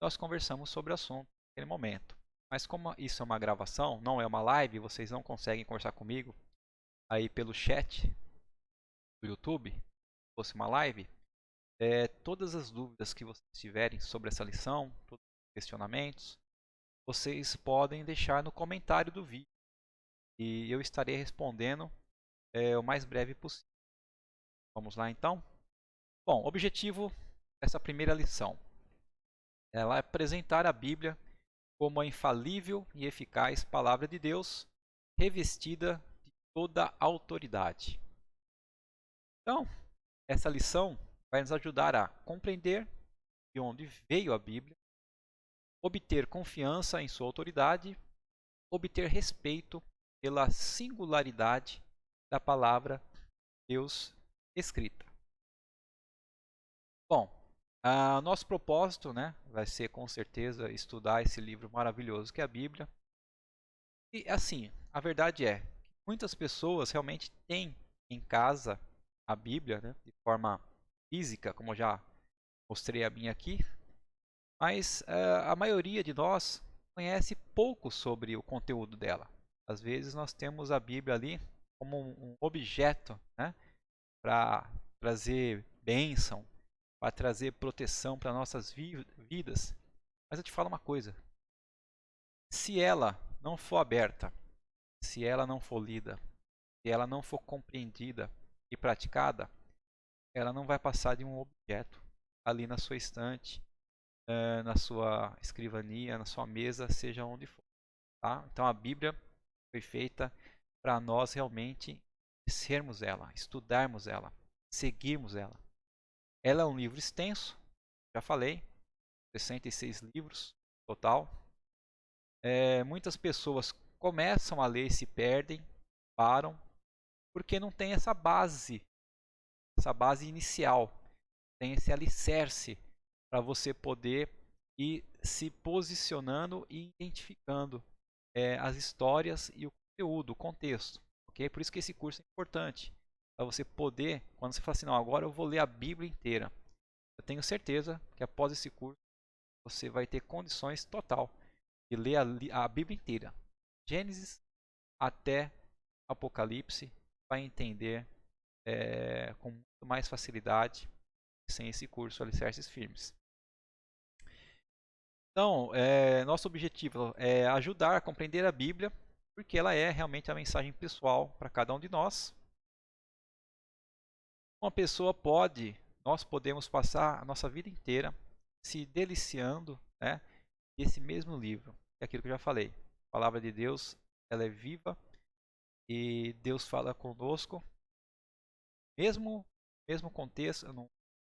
Nós conversamos sobre o assunto naquele momento. Mas como isso é uma gravação, não é uma live, vocês não conseguem conversar comigo aí pelo chat do YouTube, se fosse uma live, todas as dúvidas que vocês tiverem sobre essa lição, todos os questionamentos, vocês podem deixar no comentário do vídeo e eu estarei respondendo o mais breve possível. Vamos lá então? Bom, objetivo dessa primeira lição ela é apresentar a Bíblia como a infalível e eficaz palavra de Deus, revestida de toda a autoridade. Então, essa lição vai nos ajudar a compreender de onde veio a Bíblia, obter confiança em sua autoridade, obter respeito pela singularidade da palavra de Deus escrita. Bom, nosso propósito, né, vai ser com certeza estudar esse livro maravilhoso que é a Bíblia. E assim, a verdade é que muitas pessoas realmente têm em casa a Bíblia, né, de forma física, como eu já mostrei a minha aqui, mas a maioria de nós conhece pouco sobre o conteúdo dela. Às vezes nós temos a Bíblia ali como um objeto, né, para trazer bênção, para trazer proteção para nossas vidas. Mas eu te falo uma coisa: se ela não for aberta, se ela não for lida, se ela não for compreendida e praticada, ela não vai passar de um objeto ali na sua estante, na sua escrivania, na sua mesa, seja onde for. Tá? Então a Bíblia foi feita para nós realmente sermos ela, estudarmos ela, seguirmos ela. Ela é um livro extenso, já falei, 66 livros total. Muitas pessoas começam a ler e se perdem, param, porque não tem essa base inicial, tem esse alicerce para você poder ir se posicionando e identificando as histórias e o conteúdo, o contexto. Okay? Por isso que esse curso é importante, para você poder, quando você fala assim, não, agora eu vou ler a Bíblia inteira. Eu tenho certeza que após esse curso você vai ter condições total de ler a Bíblia inteira, Gênesis até Apocalipse, vai entender com muito mais facilidade sem esse curso Alicerces Firmes. Então, nosso objetivo é ajudar a compreender a Bíblia, porque ela é realmente a mensagem pessoal para cada um de nós. Nós podemos passar a nossa vida inteira se deliciando, né, desse mesmo livro. É aquilo que eu já falei. A palavra de Deus, ela é viva e Deus fala conosco, mesmo contexto, no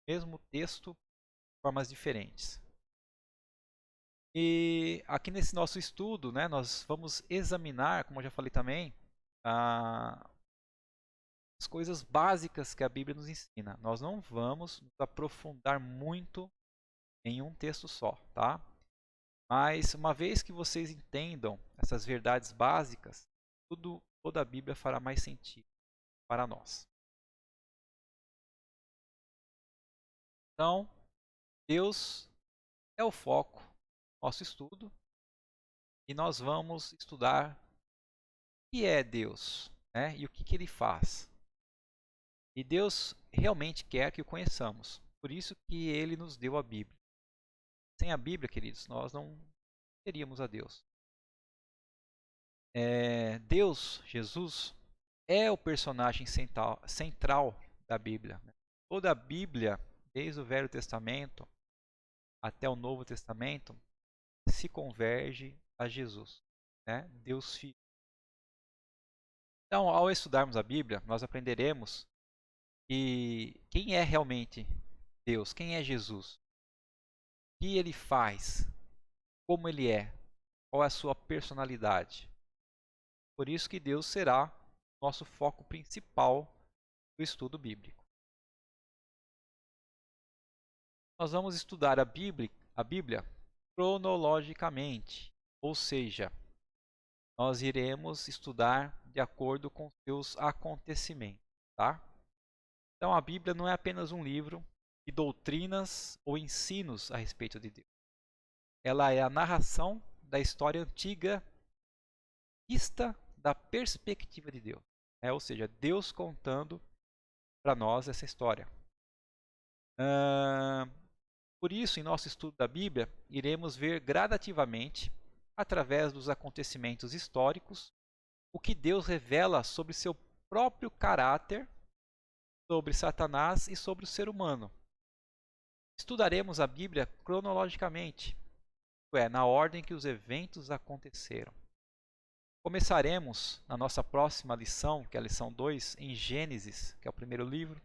mesmo texto, de formas diferentes. E aqui nesse nosso estudo, né, nós vamos examinar, como eu já falei também, as coisas básicas que a Bíblia nos ensina. Nós não vamos nos aprofundar muito em um texto só, tá? Mas uma vez que vocês entendam essas verdades básicas, toda a Bíblia fará mais sentido para nós. Então, Deus é o foco do nosso estudo e nós vamos estudar o que é Deus, né? E o que Ele faz. E Deus realmente quer que o conheçamos. Por isso que Ele nos deu a Bíblia. Sem a Bíblia, queridos, nós não teríamos a Deus. Deus, Jesus, é o personagem central da Bíblia. Toda a Bíblia, desde o Velho Testamento até o Novo Testamento, se converge a Jesus, né? Deus Filho. Então, ao estudarmos a Bíblia, nós aprenderemos que quem é realmente Deus, quem é Jesus, o que ele faz, como ele é, qual é a sua personalidade. Por isso que Deus será nosso foco principal do estudo bíblico. Nós vamos estudar a Bíblia cronologicamente, ou seja, nós iremos estudar de acordo com seus acontecimentos, tá? Então a Bíblia não é apenas um livro de doutrinas ou ensinos a respeito de Deus. Ela é a narração da história antiga vista da perspectiva de Deus. Ou seja, Deus contando para nós essa história. Por isso, em nosso estudo da Bíblia, iremos ver gradativamente, através dos acontecimentos históricos, o que Deus revela sobre seu próprio caráter, sobre Satanás e sobre o ser humano. Estudaremos a Bíblia cronologicamente, na ordem que os eventos aconteceram. Começaremos na nossa próxima lição, que é a lição 2, em Gênesis, que é o primeiro livro,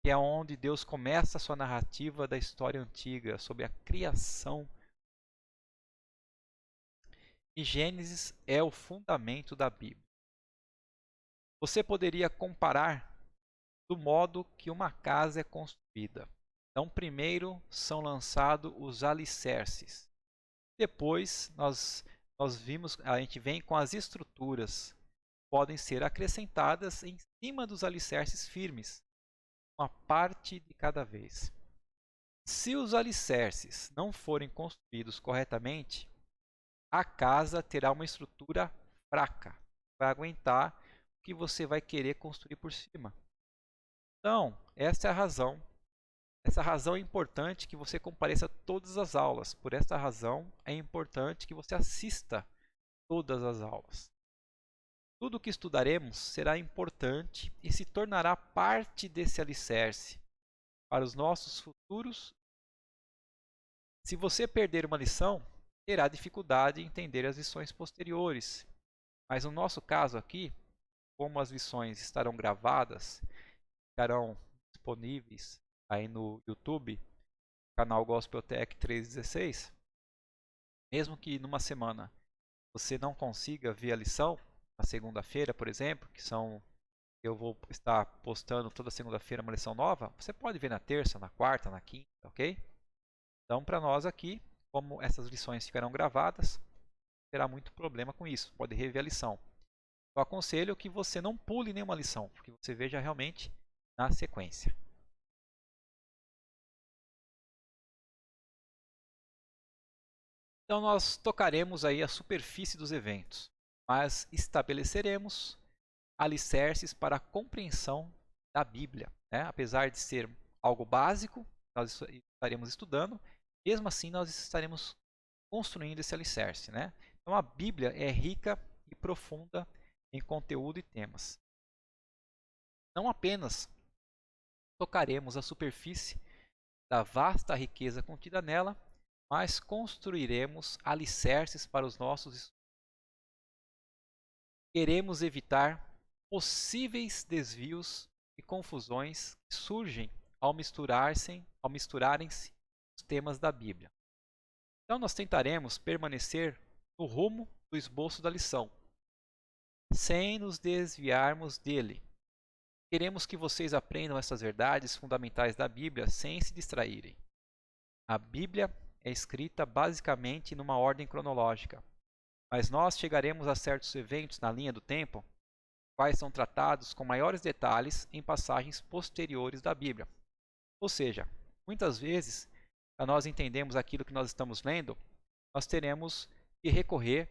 que é onde Deus começa a sua narrativa da história antiga, sobre a criação. E Gênesis é o fundamento da Bíblia. Você poderia comparar do modo que uma casa é construída. Então, primeiro são lançados os alicerces. Depois, a gente vem com as estruturas. Podem ser acrescentadas em cima dos alicerces firmes, uma parte de cada vez. Se os alicerces não forem construídos corretamente, a casa terá uma estrutura fraca, vai aguentar o que você vai querer construir por cima. Então, essa é a razão. Essa razão é importante que você compareça a todas as aulas. Por essa razão, é importante que você assista todas as aulas. Tudo o que estudaremos será importante e se tornará parte desse alicerce para os nossos futuros. Se você perder uma lição, terá dificuldade em entender as lições posteriores. Mas no nosso caso aqui, como as lições estarão gravadas, ficarão disponíveis aí no YouTube, canal Gospel Tech 316, mesmo que numa semana você não consiga ver a lição, na segunda-feira, por exemplo, eu vou estar postando toda segunda-feira uma lição nova, você pode ver na terça, na quarta, na quinta, ok? Então, para nós aqui, como essas lições ficarão gravadas, não terá muito problema com isso, pode rever a lição. Eu aconselho que você não pule nenhuma lição, porque você veja realmente na sequência. Então nós tocaremos aí a superfície dos eventos, mas estabeleceremos alicerces para a compreensão da Bíblia, né? Apesar de ser algo básico, nós estaremos estudando, mesmo assim nós estaremos construindo esse alicerce, né? Então a Bíblia é rica e profunda em conteúdo e temas. Não apenas tocaremos a superfície da vasta riqueza contida nela, mas construiremos alicerces para os nossos estudos. Queremos evitar possíveis desvios e confusões que surgem ao misturarem-se os temas da Bíblia. Então nós tentaremos permanecer no rumo do esboço da lição, sem nos desviarmos dele. Queremos que vocês aprendam essas verdades fundamentais da Bíblia sem se distraírem. A Bíblia é escrita basicamente numa ordem cronológica, mas nós chegaremos a certos eventos na linha do tempo, quais são tratados com maiores detalhes em passagens posteriores da Bíblia. Ou seja, muitas vezes, para nós entendermos aquilo que nós estamos lendo, nós teremos que recorrer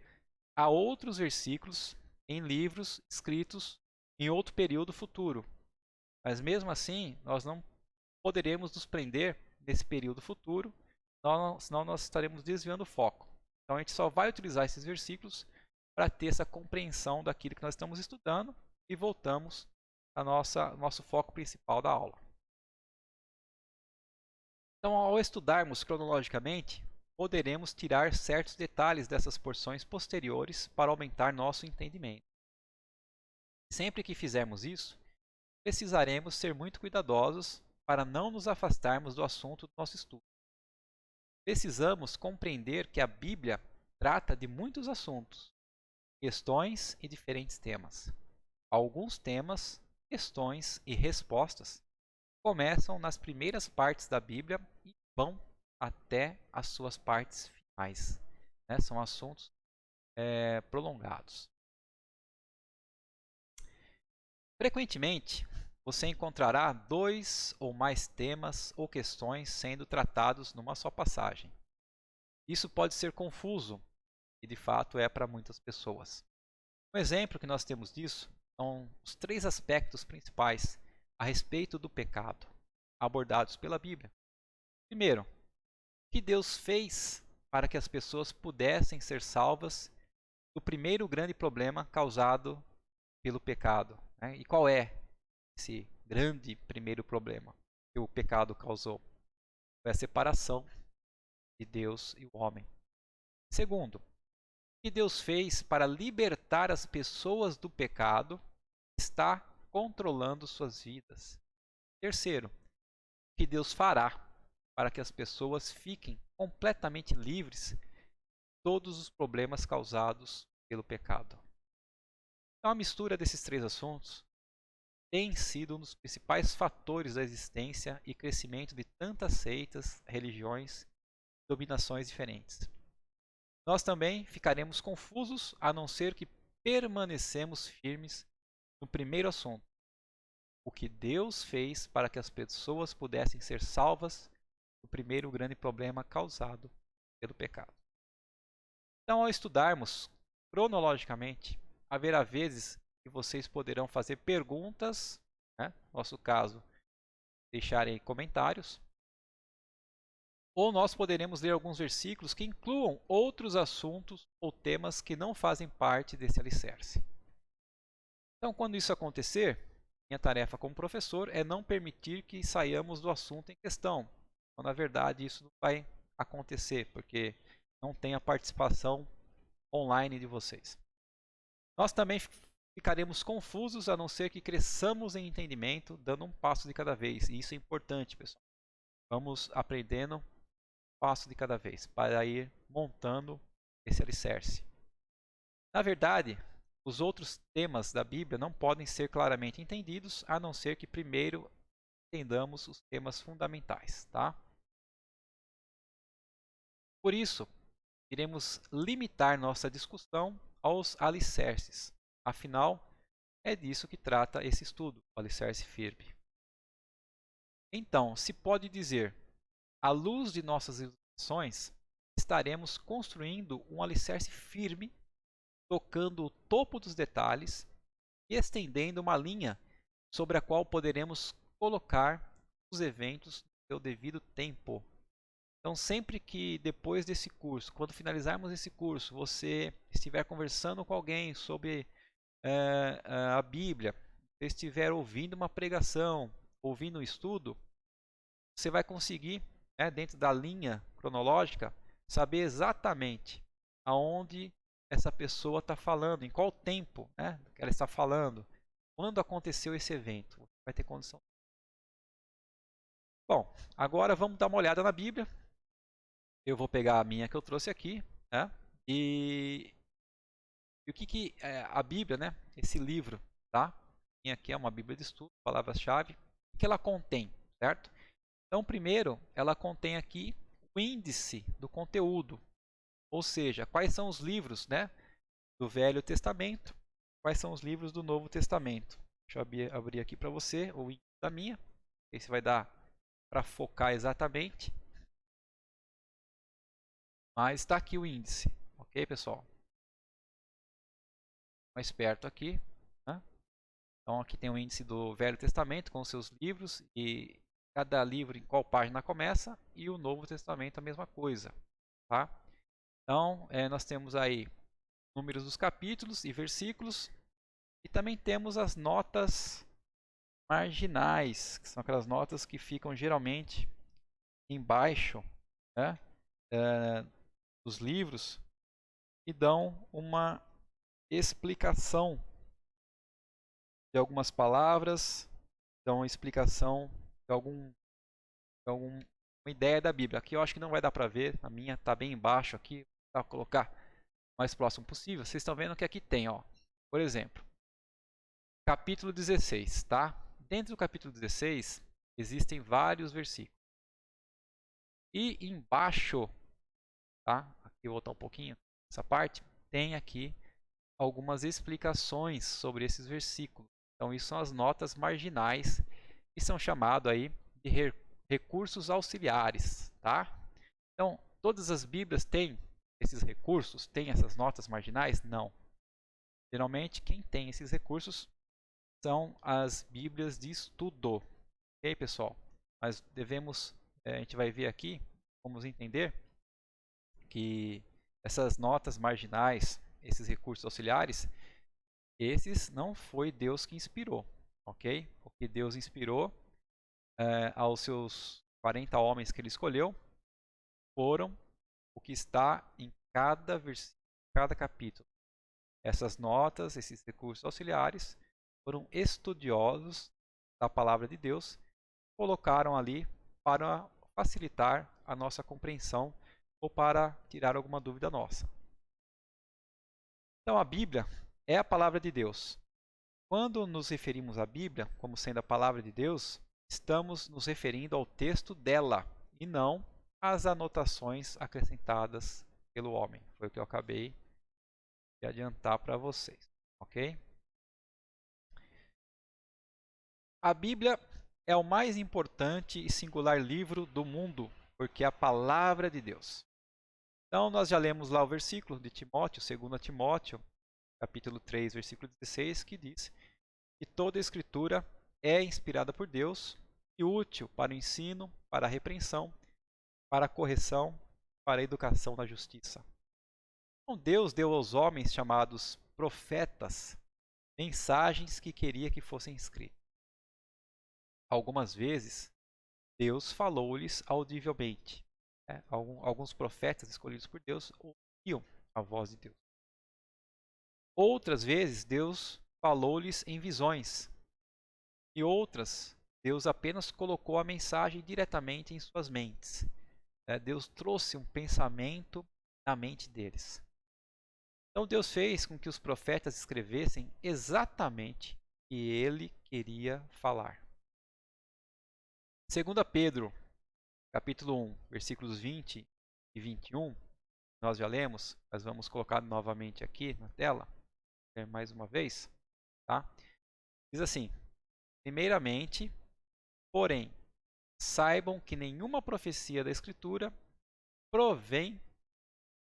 a outros versículos em livros escritos em outro período futuro. Mas mesmo assim, nós não poderemos nos prender nesse período futuro, senão nós estaremos desviando o foco. Então a gente só vai utilizar esses versículos para ter essa compreensão daquilo que nós estamos estudando e voltamos ao nosso foco principal da aula. Então, ao estudarmos cronologicamente, poderemos tirar certos detalhes dessas porções posteriores para aumentar nosso entendimento. Sempre que fizermos isso, precisaremos ser muito cuidadosos para não nos afastarmos do assunto do nosso estudo. Precisamos compreender que a Bíblia trata de muitos assuntos, questões e diferentes temas. Alguns temas, questões e respostas começam nas primeiras partes da Bíblia e vão até as suas partes finais, né? São assuntos prolongados. Frequentemente, você encontrará 2 ou mais temas ou questões sendo tratados numa só passagem. Isso pode ser confuso e de fato é para muitas pessoas. Um exemplo que nós temos disso são os 3 aspectos principais a respeito do pecado abordados pela Bíblia. Primeiro, o que Deus fez para que as pessoas pudessem ser salvas do primeiro grande problema causado pelo pecado, né? E qual é esse grande primeiro problema que o pecado causou? Foi a separação de Deus e o homem. Segundo, o que Deus fez para libertar as pessoas do pecado está controlando suas vidas. Terceiro, o que Deus fará para que as pessoas fiquem completamente livres de todos os problemas causados pelo pecado. Então, a mistura desses 3 assuntos tem sido um dos principais fatores da existência e crescimento de tantas seitas, religiões e dominações diferentes. Nós também ficaremos confusos a não ser que permanecemos firmes no primeiro assunto, o que Deus fez para que as pessoas pudessem ser salvas do primeiro grande problema causado pelo pecado. Então, ao estudarmos cronologicamente, haverá vezes e vocês poderão fazer perguntas, né? No nosso caso, deixarem comentários. Ou nós poderemos ler alguns versículos que incluam outros assuntos ou temas que não fazem parte desse alicerce. Então, quando isso acontecer, minha tarefa como professor é não permitir que saiamos do assunto em questão. Então, na verdade, isso não vai acontecer, porque não tem a participação online de vocês. Nós também ficaremos confusos a não ser que cresçamos em entendimento, dando um passo de cada vez. E isso é importante, pessoal. Vamos aprendendo passo de cada vez, para ir montando esse alicerce. Na verdade, os outros temas da Bíblia não podem ser claramente entendidos, a não ser que primeiro entendamos os temas fundamentais, tá? Por isso, iremos limitar nossa discussão aos alicerces. Afinal, é disso que trata esse estudo, o alicerce firme. Então, se pode dizer, à luz de nossas ilustrações, estaremos construindo um alicerce firme, tocando o topo dos detalhes e estendendo uma linha sobre a qual poderemos colocar os eventos no seu devido tempo. Então, sempre que depois desse curso, quando finalizarmos esse curso, você estiver conversando com alguém sobre a Bíblia, você estiver ouvindo uma pregação, ouvindo um estudo, você vai conseguir, dentro da linha cronológica, saber exatamente aonde essa pessoa está falando, em qual tempo que ela está falando, quando aconteceu esse evento. Você vai ter condição. Bom, agora vamos dar uma olhada na Bíblia. Eu vou pegar a minha que eu trouxe aqui, e o que a Bíblia, esse livro, tá? Minha aqui é uma Bíblia de estudo, palavras-chave, o que ela contém, certo? Então, primeiro, ela contém aqui o índice do conteúdo, ou seja, quais são os livros, do Velho Testamento, quais são os livros do Novo Testamento. Deixa eu abrir aqui para você o índice da minha, esse vai dar para focar exatamente. Mas está aqui o índice, ok, pessoal? Mais perto aqui, né? Então aqui tem o índice do Velho Testamento com os seus livros e cada livro em qual página começa, e o Novo Testamento a mesma coisa, tá? Então nós temos aí números dos capítulos e versículos, e também temos as notas marginais, que são aquelas notas que ficam geralmente embaixo, dos livros, e dão uma explicação de algumas palavras, dão uma explicação de alguma ideia da Bíblia. Aqui eu acho que não vai dar para ver, a minha está bem embaixo aqui, vou colocar o mais próximo possível. Vocês estão vendo que aqui tem, por exemplo, capítulo 16, tá? Dentro do capítulo 16 existem vários versículos. E embaixo, tá? Aqui eu vou voltar um pouquinho essa parte, tem aqui algumas explicações sobre esses versículos. Então, isso são as notas marginais, que são chamados aí de recursos auxiliares, tá? Então, todas as Bíblias têm esses recursos, têm essas notas marginais? Não. Geralmente, quem tem esses recursos são as Bíblias de estudo. Ok, pessoal? Mas devemos, a gente vai ver aqui, vamos entender que essas notas marginais, esses recursos auxiliares, esses não foi Deus que inspirou, ok? O que Deus inspirou aos seus 40 homens que ele escolheu foram o que está em cada versículo, cada capítulo. Essas notas, esses recursos auxiliares, foram estudiosos da palavra de Deus, colocaram ali para facilitar a nossa compreensão ou para tirar alguma dúvida nossa. Então a Bíblia é a palavra de Deus. Quando nos referimos à Bíblia como sendo a palavra de Deus, estamos nos referindo ao texto dela e não às anotações acrescentadas pelo homem. Foi o que eu acabei de adiantar para vocês, ok? A Bíblia é o mais importante e singular livro do mundo, porque é a palavra de Deus. Então nós já lemos lá o versículo de Timóteo, 2 Timóteo, capítulo 3, versículo 16, que diz que toda a escritura é inspirada por Deus e útil para o ensino, para a repreensão, para a correção, para a educação na justiça. Então Deus deu aos homens chamados profetas mensagens que queria que fossem escritas. Algumas vezes, Deus falou-lhes audivelmente. Alguns profetas escolhidos por Deus ouviam a voz de Deus. Outras vezes, Deus falou-lhes em visões. E outras, Deus apenas colocou a mensagem diretamente em suas mentes. Deus trouxe um pensamento na mente deles. Então Deus fez com que os profetas escrevessem exatamente o que ele queria falar. 2 Pedro, capítulo 1, versículos 20 e 21, nós já lemos, mas vamos colocar novamente aqui na tela, mais uma vez. Tá? Diz assim: primeiramente, porém, saibam que nenhuma profecia da Escritura provém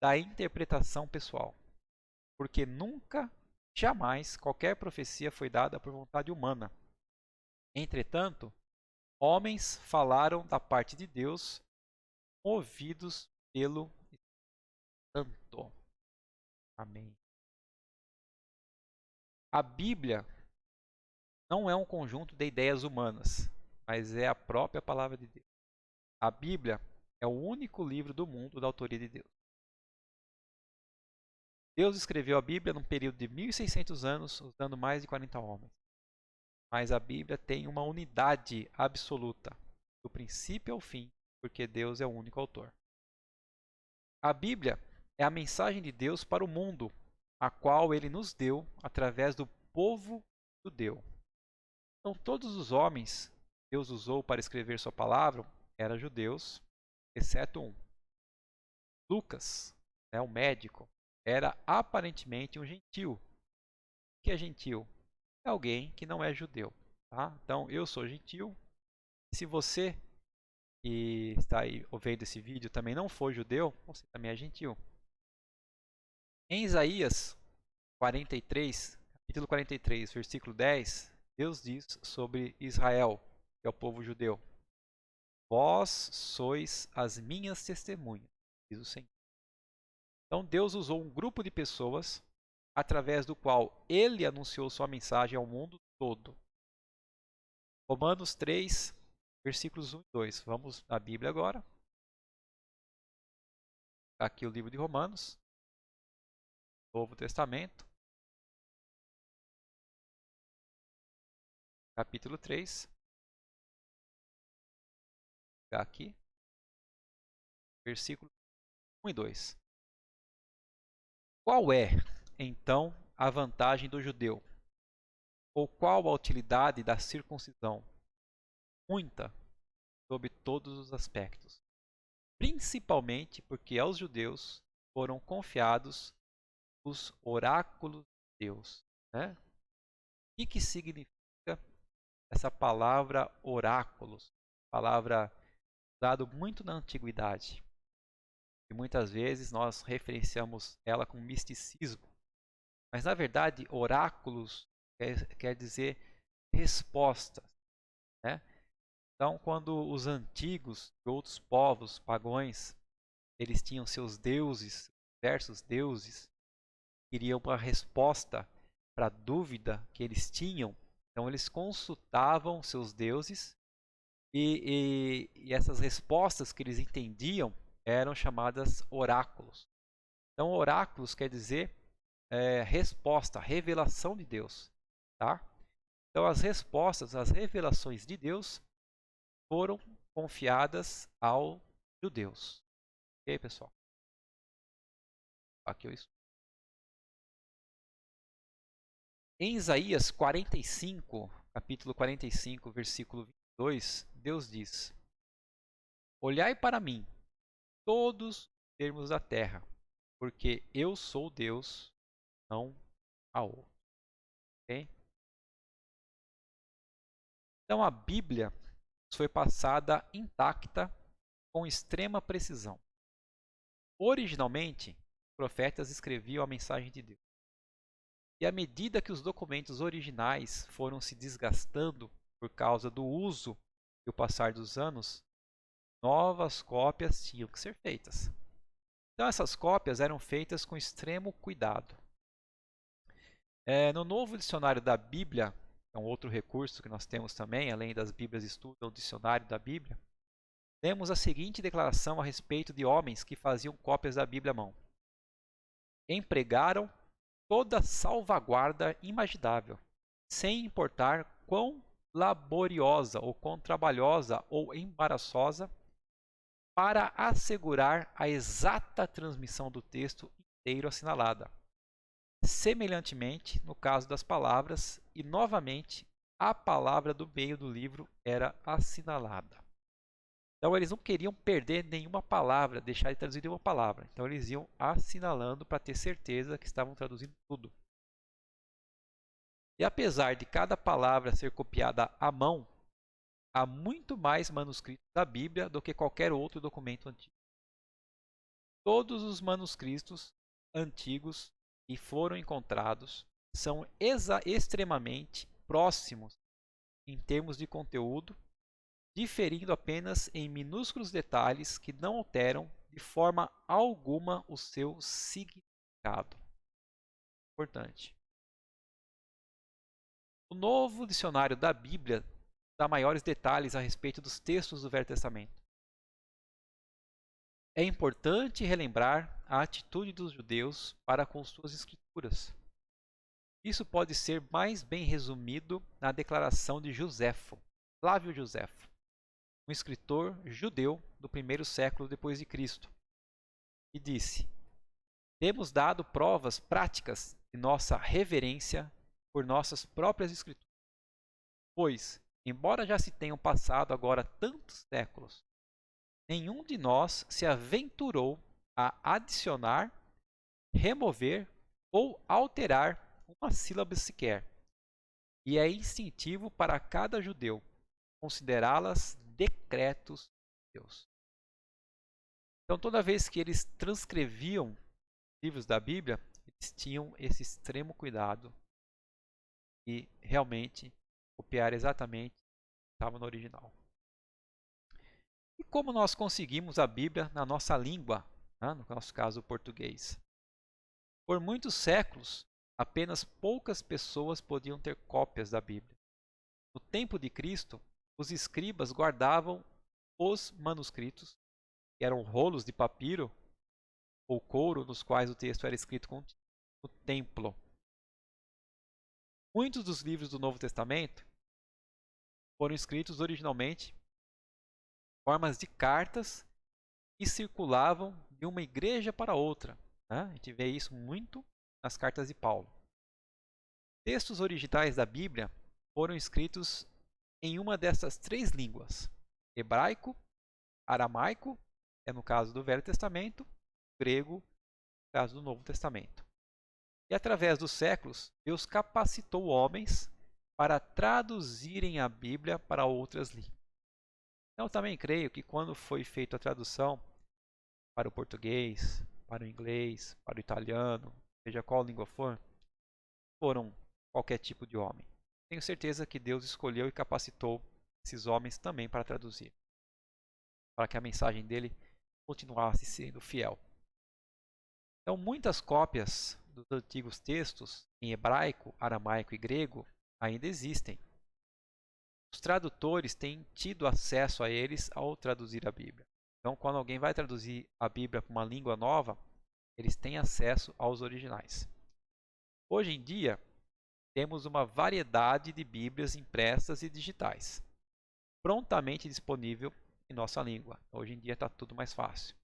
da interpretação pessoal, porque nunca, jamais, qualquer profecia foi dada por vontade humana. Entretanto, homens falaram da parte de Deus, movidos pelo Santo. Amém. A Bíblia não é um conjunto de ideias humanas, mas é a própria palavra de Deus. A Bíblia é o único livro do mundo da autoria de Deus. Deus escreveu a Bíblia num período de 1600 anos, usando mais de 40 homens. Mas a Bíblia tem uma unidade absoluta, do princípio ao fim, porque Deus é o único autor. A Bíblia é a mensagem de Deus para o mundo, a qual ele nos deu através do povo judeu. Então, todos os homens que Deus usou para escrever sua palavra eram judeus, exceto um. Lucas, o médico, era aparentemente um gentil. O que é gentil? É alguém que não é judeu. Tá? Então, eu sou gentil. Se você que está aí vendo esse vídeo também não for judeu, você também é gentil. Em Isaías 43, capítulo 43, versículo 10, Deus diz sobre Israel, que é o povo judeu: vós sois as minhas testemunhas, diz o Senhor. Então Deus usou um grupo de pessoas através do qual ele anunciou sua mensagem ao mundo todo. Romanos 3, versículos 1 e 2. Vamos à Bíblia agora. Aqui o livro de Romanos, Novo Testamento, capítulo 3. Aqui, versículos 1 e 2. Qual é, então, a vantagem do judeu? Ou qual a utilidade da circuncisão? Muita, sob todos os aspectos. Principalmente porque aos judeus foram confiados os oráculos de Deus. Né? O que significa essa palavra oráculos? Palavra usada muito na antiguidade. E muitas vezes nós referenciamos ela com misticismo. Mas na verdade, oráculos quer dizer respostas. Né? Então, quando os antigos e outros povos pagãos, eles tinham seus deuses, diversos deuses, queriam uma resposta para a dúvida que eles tinham, então eles consultavam seus deuses e essas respostas que eles entendiam eram chamadas oráculos. Então, oráculos quer dizer resposta, revelação de Deus. Tá? Então, as respostas, as revelações de Deus foram confiadas aos judeus. Ok, pessoal? Aqui eu estou. Em Isaías 45, capítulo 45, versículo 22, Deus diz: olhai para mim, todos os termos da terra, porque eu sou Deus, não há outro. Okay? Então a Bíblia foi passada intacta com extrema precisão. Originalmente, os profetas escreviam a mensagem de Deus. E à medida que os documentos originais foram se desgastando por causa do uso e o passar dos anos, novas cópias tinham que ser feitas. Então essas cópias eram feitas com extremo cuidado. No novo dicionário da Bíblia, é um outro recurso que nós temos também, além das Bíblias de Estudo, é o dicionário da Bíblia, temos a seguinte declaração a respeito de homens que faziam cópias da Bíblia à mão. Empregaram toda salvaguarda imaginável, sem importar quão laboriosa ou quão trabalhosa ou embaraçosa, para assegurar a exata transmissão do texto inteiro assinalada. Semelhantemente, no caso das palavras, e novamente, a palavra do meio do livro era assinalada. Então eles não queriam perder nenhuma palavra, deixar de traduzir nenhuma palavra. Então eles iam assinalando para ter certeza que estavam traduzindo tudo. E apesar de cada palavra ser copiada à mão, há muito mais manuscritos da Bíblia do que qualquer outro documento antigo. Todos os manuscritos antigos que foram encontrados são extremamente próximos em termos de conteúdo, diferindo apenas em minúsculos detalhes que não alteram de forma alguma o seu significado. Importante. O novo dicionário da Bíblia dá maiores detalhes a respeito dos textos do Velho Testamento. É importante relembrar a atitude dos judeus para com suas escrituras. Isso pode ser mais bem resumido na declaração de Joséfo, Flávio Joséfo, um escritor judeu do primeiro século depois de Cristo, e disse: temos dado provas práticas de nossa reverência por nossas próprias escrituras. Pois, embora já se tenham passado agora tantos séculos, nenhum de nós se aventurou a adicionar, remover ou alterar uma sílaba sequer. E é instintivo para cada judeu considerá-las decretos de Deus. Então, toda vez que eles transcreviam livros da Bíblia, eles tinham esse extremo cuidado e realmente copiar exatamente o que estava no original. E como nós conseguimos a Bíblia na nossa língua, né? No nosso caso o português? Por muitos séculos, apenas poucas pessoas podiam ter cópias da Bíblia. No tempo de Cristo, os escribas guardavam os manuscritos, que eram rolos de papiro ou couro nos quais o texto era escrito no templo. Muitos dos livros do Novo Testamento foram escritos originalmente em formas de cartas que circulavam de uma igreja para outra. Né? A gente vê isso muito nas cartas de Paulo. Textos originais da Bíblia foram escritos em uma dessas três línguas: hebraico, aramaico, no caso do Velho Testamento, grego, no caso do Novo Testamento. E através dos séculos, Deus capacitou homens para traduzirem a Bíblia para outras línguas. Então, eu também creio que quando foi feita a tradução para o português, para o inglês, para o italiano, seja qual língua for, foram qualquer tipo de homem. Tenho certeza que Deus escolheu e capacitou esses homens também para traduzir, para que a mensagem dele continuasse sendo fiel. Então, muitas cópias dos antigos textos em hebraico, aramaico e grego ainda existem. Os tradutores têm tido acesso a eles ao traduzir a Bíblia. Então, quando alguém vai traduzir a Bíblia para uma língua nova, eles têm acesso aos originais. Hoje em dia, temos uma variedade de Bíblias impressas e digitais, prontamente disponível em nossa língua. Hoje em dia está tudo mais fácil.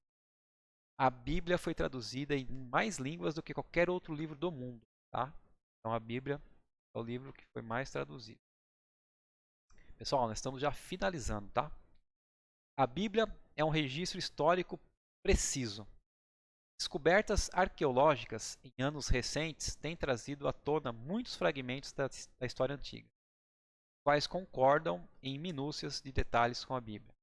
A Bíblia foi traduzida em mais línguas do que qualquer outro livro do mundo. Tá? Então a Bíblia é o livro que foi mais traduzido. Pessoal, nós estamos já finalizando. Tá? A Bíblia é um registro histórico preciso. Descobertas arqueológicas em anos recentes têm trazido à tona muitos fragmentos da história antiga, quais concordam em minúcias de detalhes com a Bíblia.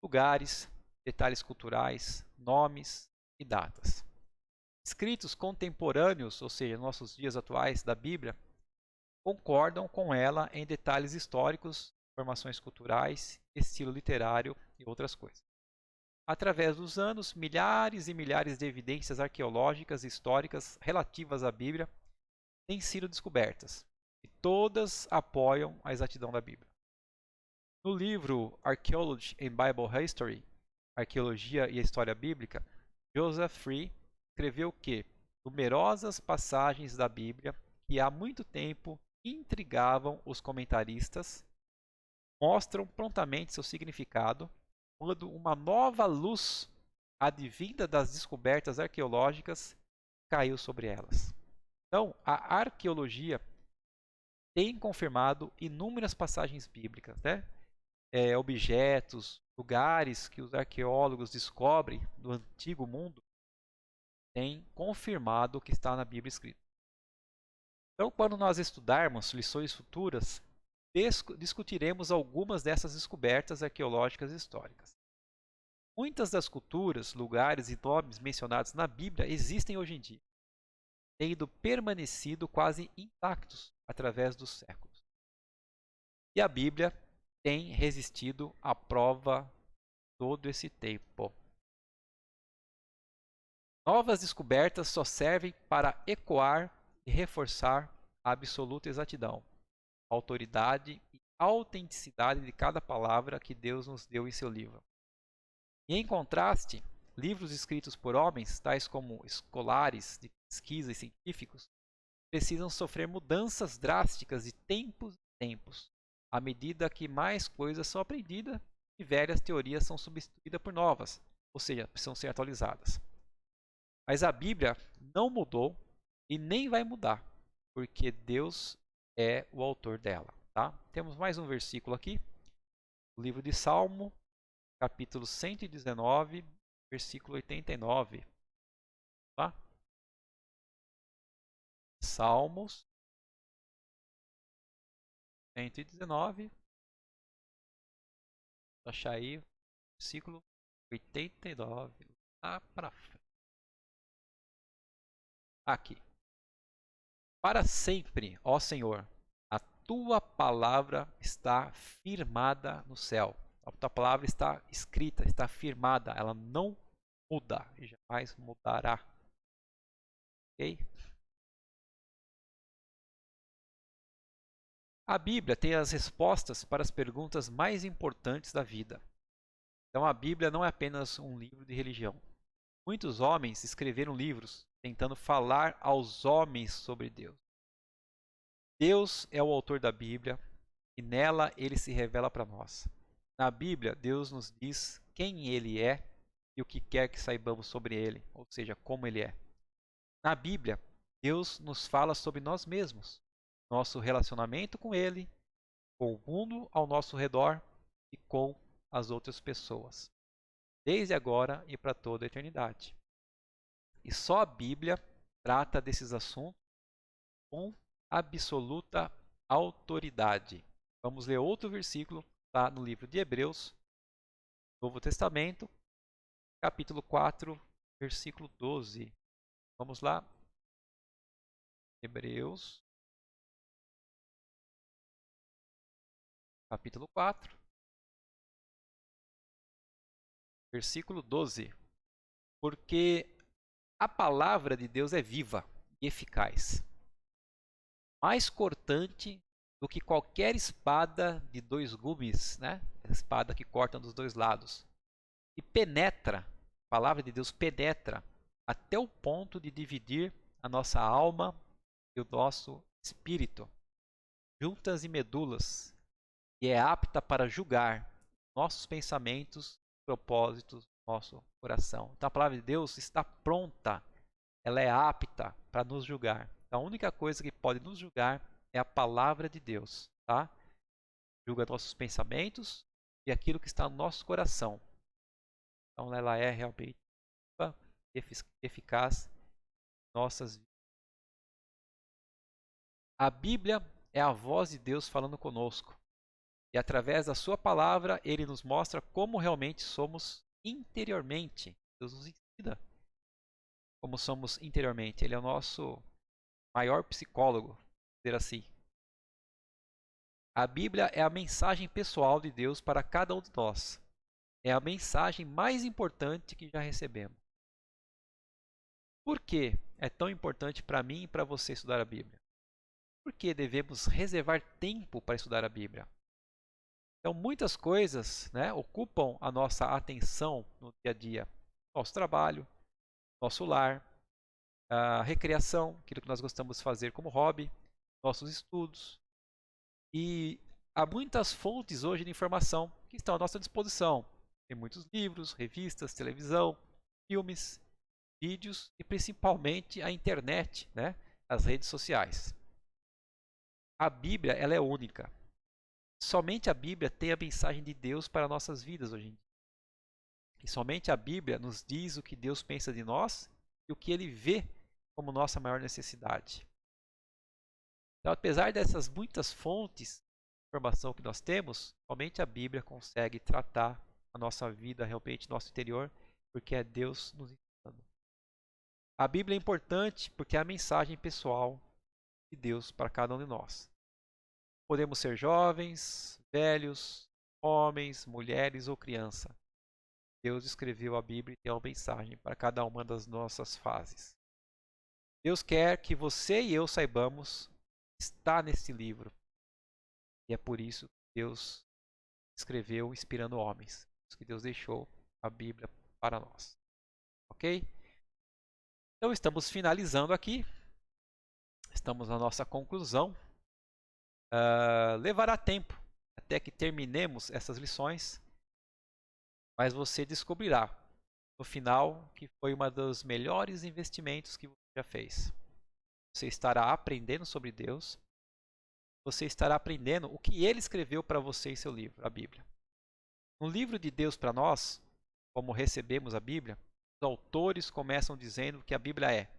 Lugares, detalhes culturais, nomes e datas. Escritos contemporâneos, ou seja, nossos dias atuais da Bíblia, concordam com ela em detalhes históricos, informações culturais, estilo literário e outras coisas. Através dos anos, milhares e milhares de evidências arqueológicas e históricas relativas à Bíblia têm sido descobertas, e todas apoiam a exatidão da Bíblia. No livro Archaeology and Bible History, Arqueologia e a História Bíblica, Joseph Free escreveu que numerosas passagens da Bíblia que há muito tempo intrigavam os comentaristas mostram prontamente seu significado quando uma nova luz advinda das descobertas arqueológicas caiu sobre elas. Então, a arqueologia tem confirmado inúmeras passagens bíblicas, né? Objetos, lugares que os arqueólogos descobrem do antigo mundo têm confirmado o que está na Bíblia escrito. Então, quando nós estudarmos lições futuras, discutiremos algumas dessas descobertas arqueológicas e históricas. Muitas das culturas, lugares e nomes mencionados na Bíblia existem hoje em dia, tendo permanecido quase intactos através dos séculos. E a Bíblia tem resistido à prova todo esse tempo. Novas descobertas só servem para ecoar e reforçar a absoluta exatidão, autoridade e autenticidade de cada palavra que Deus nos deu em seu livro. E em contraste, livros escritos por homens, tais como escolares de pesquisa e científicos, precisam sofrer mudanças drásticas de tempos em tempos, à medida que mais coisas são aprendidas e velhas teorias são substituídas por novas, ou seja, precisam ser atualizadas. Mas a Bíblia não mudou e nem vai mudar, porque Deus é o autor dela. Tá? Temos mais um versículo aqui, o livro de Salmo, capítulo 119, versículo 89. Tá? Salmos 119, achar aí, versículo 89, lá para frente. Aqui. Para sempre, ó Senhor, a tua palavra está firmada no céu. A tua palavra está escrita, está firmada, ela não muda e jamais mudará. Ok? A Bíblia tem as respostas para as perguntas mais importantes da vida. Então a Bíblia não é apenas um livro de religião. Muitos homens escreveram livros tentando falar aos homens sobre Deus. Deus é o autor da Bíblia e nela ele se revela para nós. Na Bíblia, Deus nos diz quem ele é e o que quer que saibamos sobre ele, ou seja, como ele é. Na Bíblia, Deus nos fala sobre nós mesmos, nosso relacionamento com ele, com o mundo ao nosso redor e com as outras pessoas, desde agora e para toda a eternidade. E só a Bíblia trata desses assuntos com absoluta autoridade. Vamos ler outro versículo, está no livro de Hebreus, Novo Testamento, capítulo 4, versículo 12. Vamos lá. Hebreus, capítulo 4, versículo 12. Porque a palavra de Deus é viva e eficaz, mais cortante do que qualquer espada de dois gumes, né? Espada que corta dos dois lados. E penetra, a palavra de Deus penetra até o ponto de dividir a nossa alma e o nosso espírito, juntas e medulas, e é apta para julgar nossos pensamentos, propósitos, nosso coração. Então a palavra de Deus está pronta, ela é apta para nos julgar. A única coisa que pode nos julgar é a palavra de Deus, tá? Julga nossos pensamentos e aquilo que está no nosso coração. Então ela é realmente eficaz em nossas vidas. A Bíblia é a voz de Deus falando conosco. E através da sua palavra, ele nos mostra como realmente somos interiormente. Deus nos ensina como somos interiormente. Ele é o nosso maior psicólogo, vamos dizer assim. A Bíblia é a mensagem pessoal de Deus para cada um de nós. É a mensagem mais importante que já recebemos. Por que é tão importante para mim e para você estudar a Bíblia? Por que devemos reservar tempo para estudar a Bíblia? Então, muitas coisas, né, ocupam a nossa atenção no dia a dia. Nosso trabalho, nosso lar, a recreação, aquilo que nós gostamos de fazer como hobby, nossos estudos. E há muitas fontes hoje de informação que estão à nossa disposição. Tem muitos livros, revistas, televisão, filmes, vídeos e principalmente a internet, né, as redes sociais. A Bíblia, ela é única. Somente a Bíblia tem a mensagem de Deus para nossas vidas hoje em dia. E somente a Bíblia nos diz o que Deus pensa de nós e o que Ele vê como nossa maior necessidade. Então, apesar dessas muitas fontes de informação que nós temos, somente a Bíblia consegue tratar a nossa vida, realmente, nosso interior, porque é Deus nos ensinando. A Bíblia é importante porque é a mensagem pessoal de Deus para cada um de nós. Podemos ser jovens, velhos, homens, mulheres ou criança. Deus escreveu a Bíblia e tem uma mensagem para cada uma das nossas fases. Deus quer que você e eu saibamos que está nesse livro. E é por isso que Deus escreveu inspirando homens. Por isso que Deus deixou a Bíblia para nós. Ok? Então estamos finalizando aqui. Estamos na nossa conclusão. Levará tempo até que terminemos essas lições, mas você descobrirá no final que foi um dos melhores investimentos que você já fez. Você estará aprendendo sobre Deus, você estará aprendendo o que Ele escreveu para você em seu livro, a Bíblia. No livro de Deus para nós, como recebemos a Bíblia, os autores começam dizendo que a Bíblia é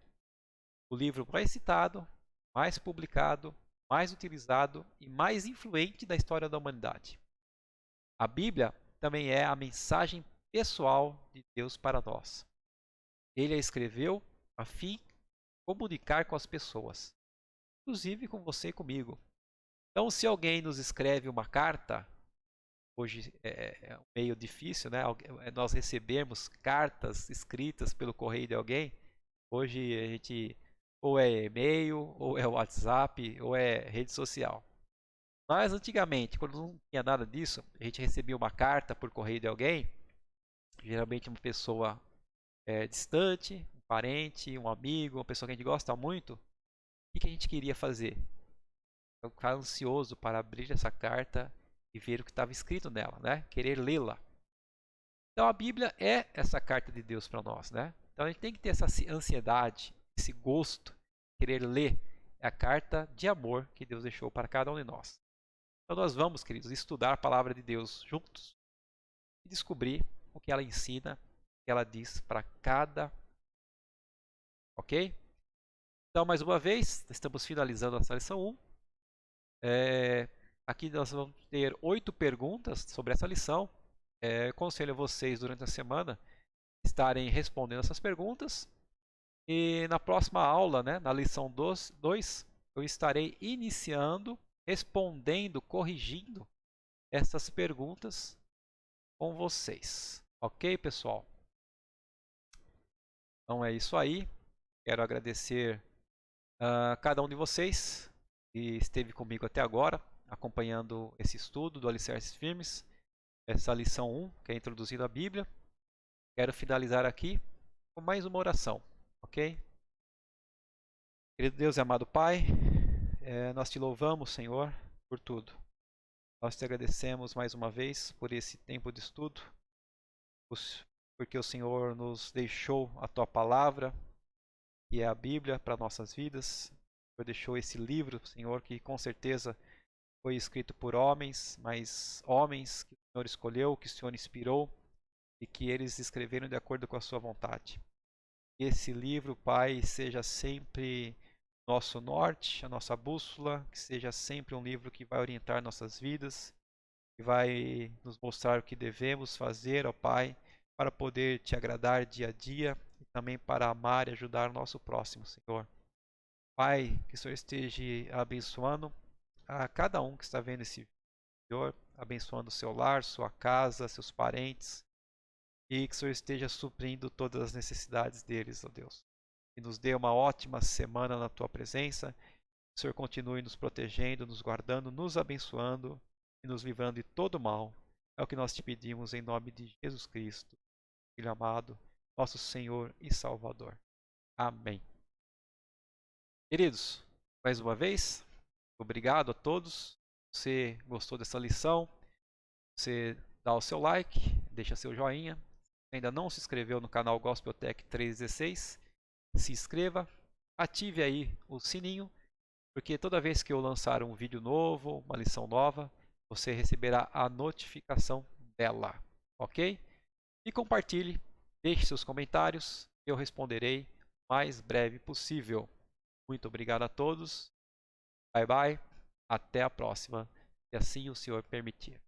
o livro mais citado, mais publicado, mais utilizado e mais influente da história da humanidade. A Bíblia também é a mensagem pessoal de Deus para nós. Ele a escreveu a fim de comunicar com as pessoas, inclusive com você e comigo. Então, se alguém nos escreve uma carta, hoje é meio difícil, né? Nós recebemos cartas escritas pelo correio de alguém. Hoje a gente ou é e-mail, ou é WhatsApp, ou é rede social. Mas antigamente, quando não tinha nada disso, a gente recebia uma carta por correio de alguém, geralmente uma pessoa distante, um parente, um amigo, uma pessoa que a gente gosta muito. O que a gente queria fazer? Eu ficava ansioso para abrir essa carta e ver o que estava escrito nela, né? Querer lê-la. Então a Bíblia é essa carta de Deus para nós, né? Então a gente tem que ter essa ansiedade, esse gosto, querer ler a carta de amor que Deus deixou para cada um de nós. Então nós vamos, queridos, estudar a palavra de Deus juntos e descobrir o que ela ensina, o que ela diz para cada. Ok? Então, mais uma vez, estamos finalizando a lição 1. Aqui nós vamos ter 8 perguntas sobre essa lição. Aconselho a vocês, durante a semana, estarem respondendo essas perguntas. E na próxima aula, né, na lição 2, eu estarei iniciando, respondendo, corrigindo essas perguntas com vocês. Ok, pessoal? Então é isso aí. Quero agradecer a cada um de vocês que esteve comigo até agora, acompanhando esse estudo do Alicerces Firmes, essa lição 1, que é introduzindo a Bíblia. Quero finalizar aqui com mais uma oração, ok? Querido Deus e amado Pai, nós te louvamos, Senhor, por tudo. Nós te agradecemos mais uma vez por esse tempo de estudo, porque o Senhor nos deixou a tua palavra, que é a Bíblia, para nossas vidas. O Senhor deixou esse livro, Senhor, que com certeza foi escrito por homens, mas homens que o Senhor escolheu, que o Senhor inspirou e que eles escreveram de acordo com a sua vontade. Que esse livro, Pai, seja sempre nosso norte, a nossa bússola, que seja sempre um livro que vai orientar nossas vidas, que vai nos mostrar o que devemos fazer, ó Pai, para poder te agradar dia a dia e também para amar e ajudar o nosso próximo, Senhor. Pai, que o Senhor esteja abençoando a cada um que está vendo esse vídeo, Senhor, abençoando o seu lar, sua casa, seus parentes, e que o Senhor esteja suprindo todas as necessidades deles, ó Deus. E nos dê uma ótima semana na Tua presença. Que o Senhor continue nos protegendo, nos guardando, nos abençoando e nos livrando de todo mal. É o que nós te pedimos em nome de Jesus Cristo, Filho amado, nosso Senhor e Salvador. Amém. Queridos, mais uma vez, obrigado a todos. Se você gostou dessa lição, você dá o seu like, deixa seu joinha. Se ainda não se inscreveu no canal Gospeltech 316, se inscreva, ative aí o sininho, porque toda vez que eu lançar um vídeo novo, uma lição nova, você receberá a notificação dela, ok? E compartilhe, deixe seus comentários, eu responderei o mais breve possível. Muito obrigado a todos. Bye bye. Até a próxima, se assim o Senhor permitir.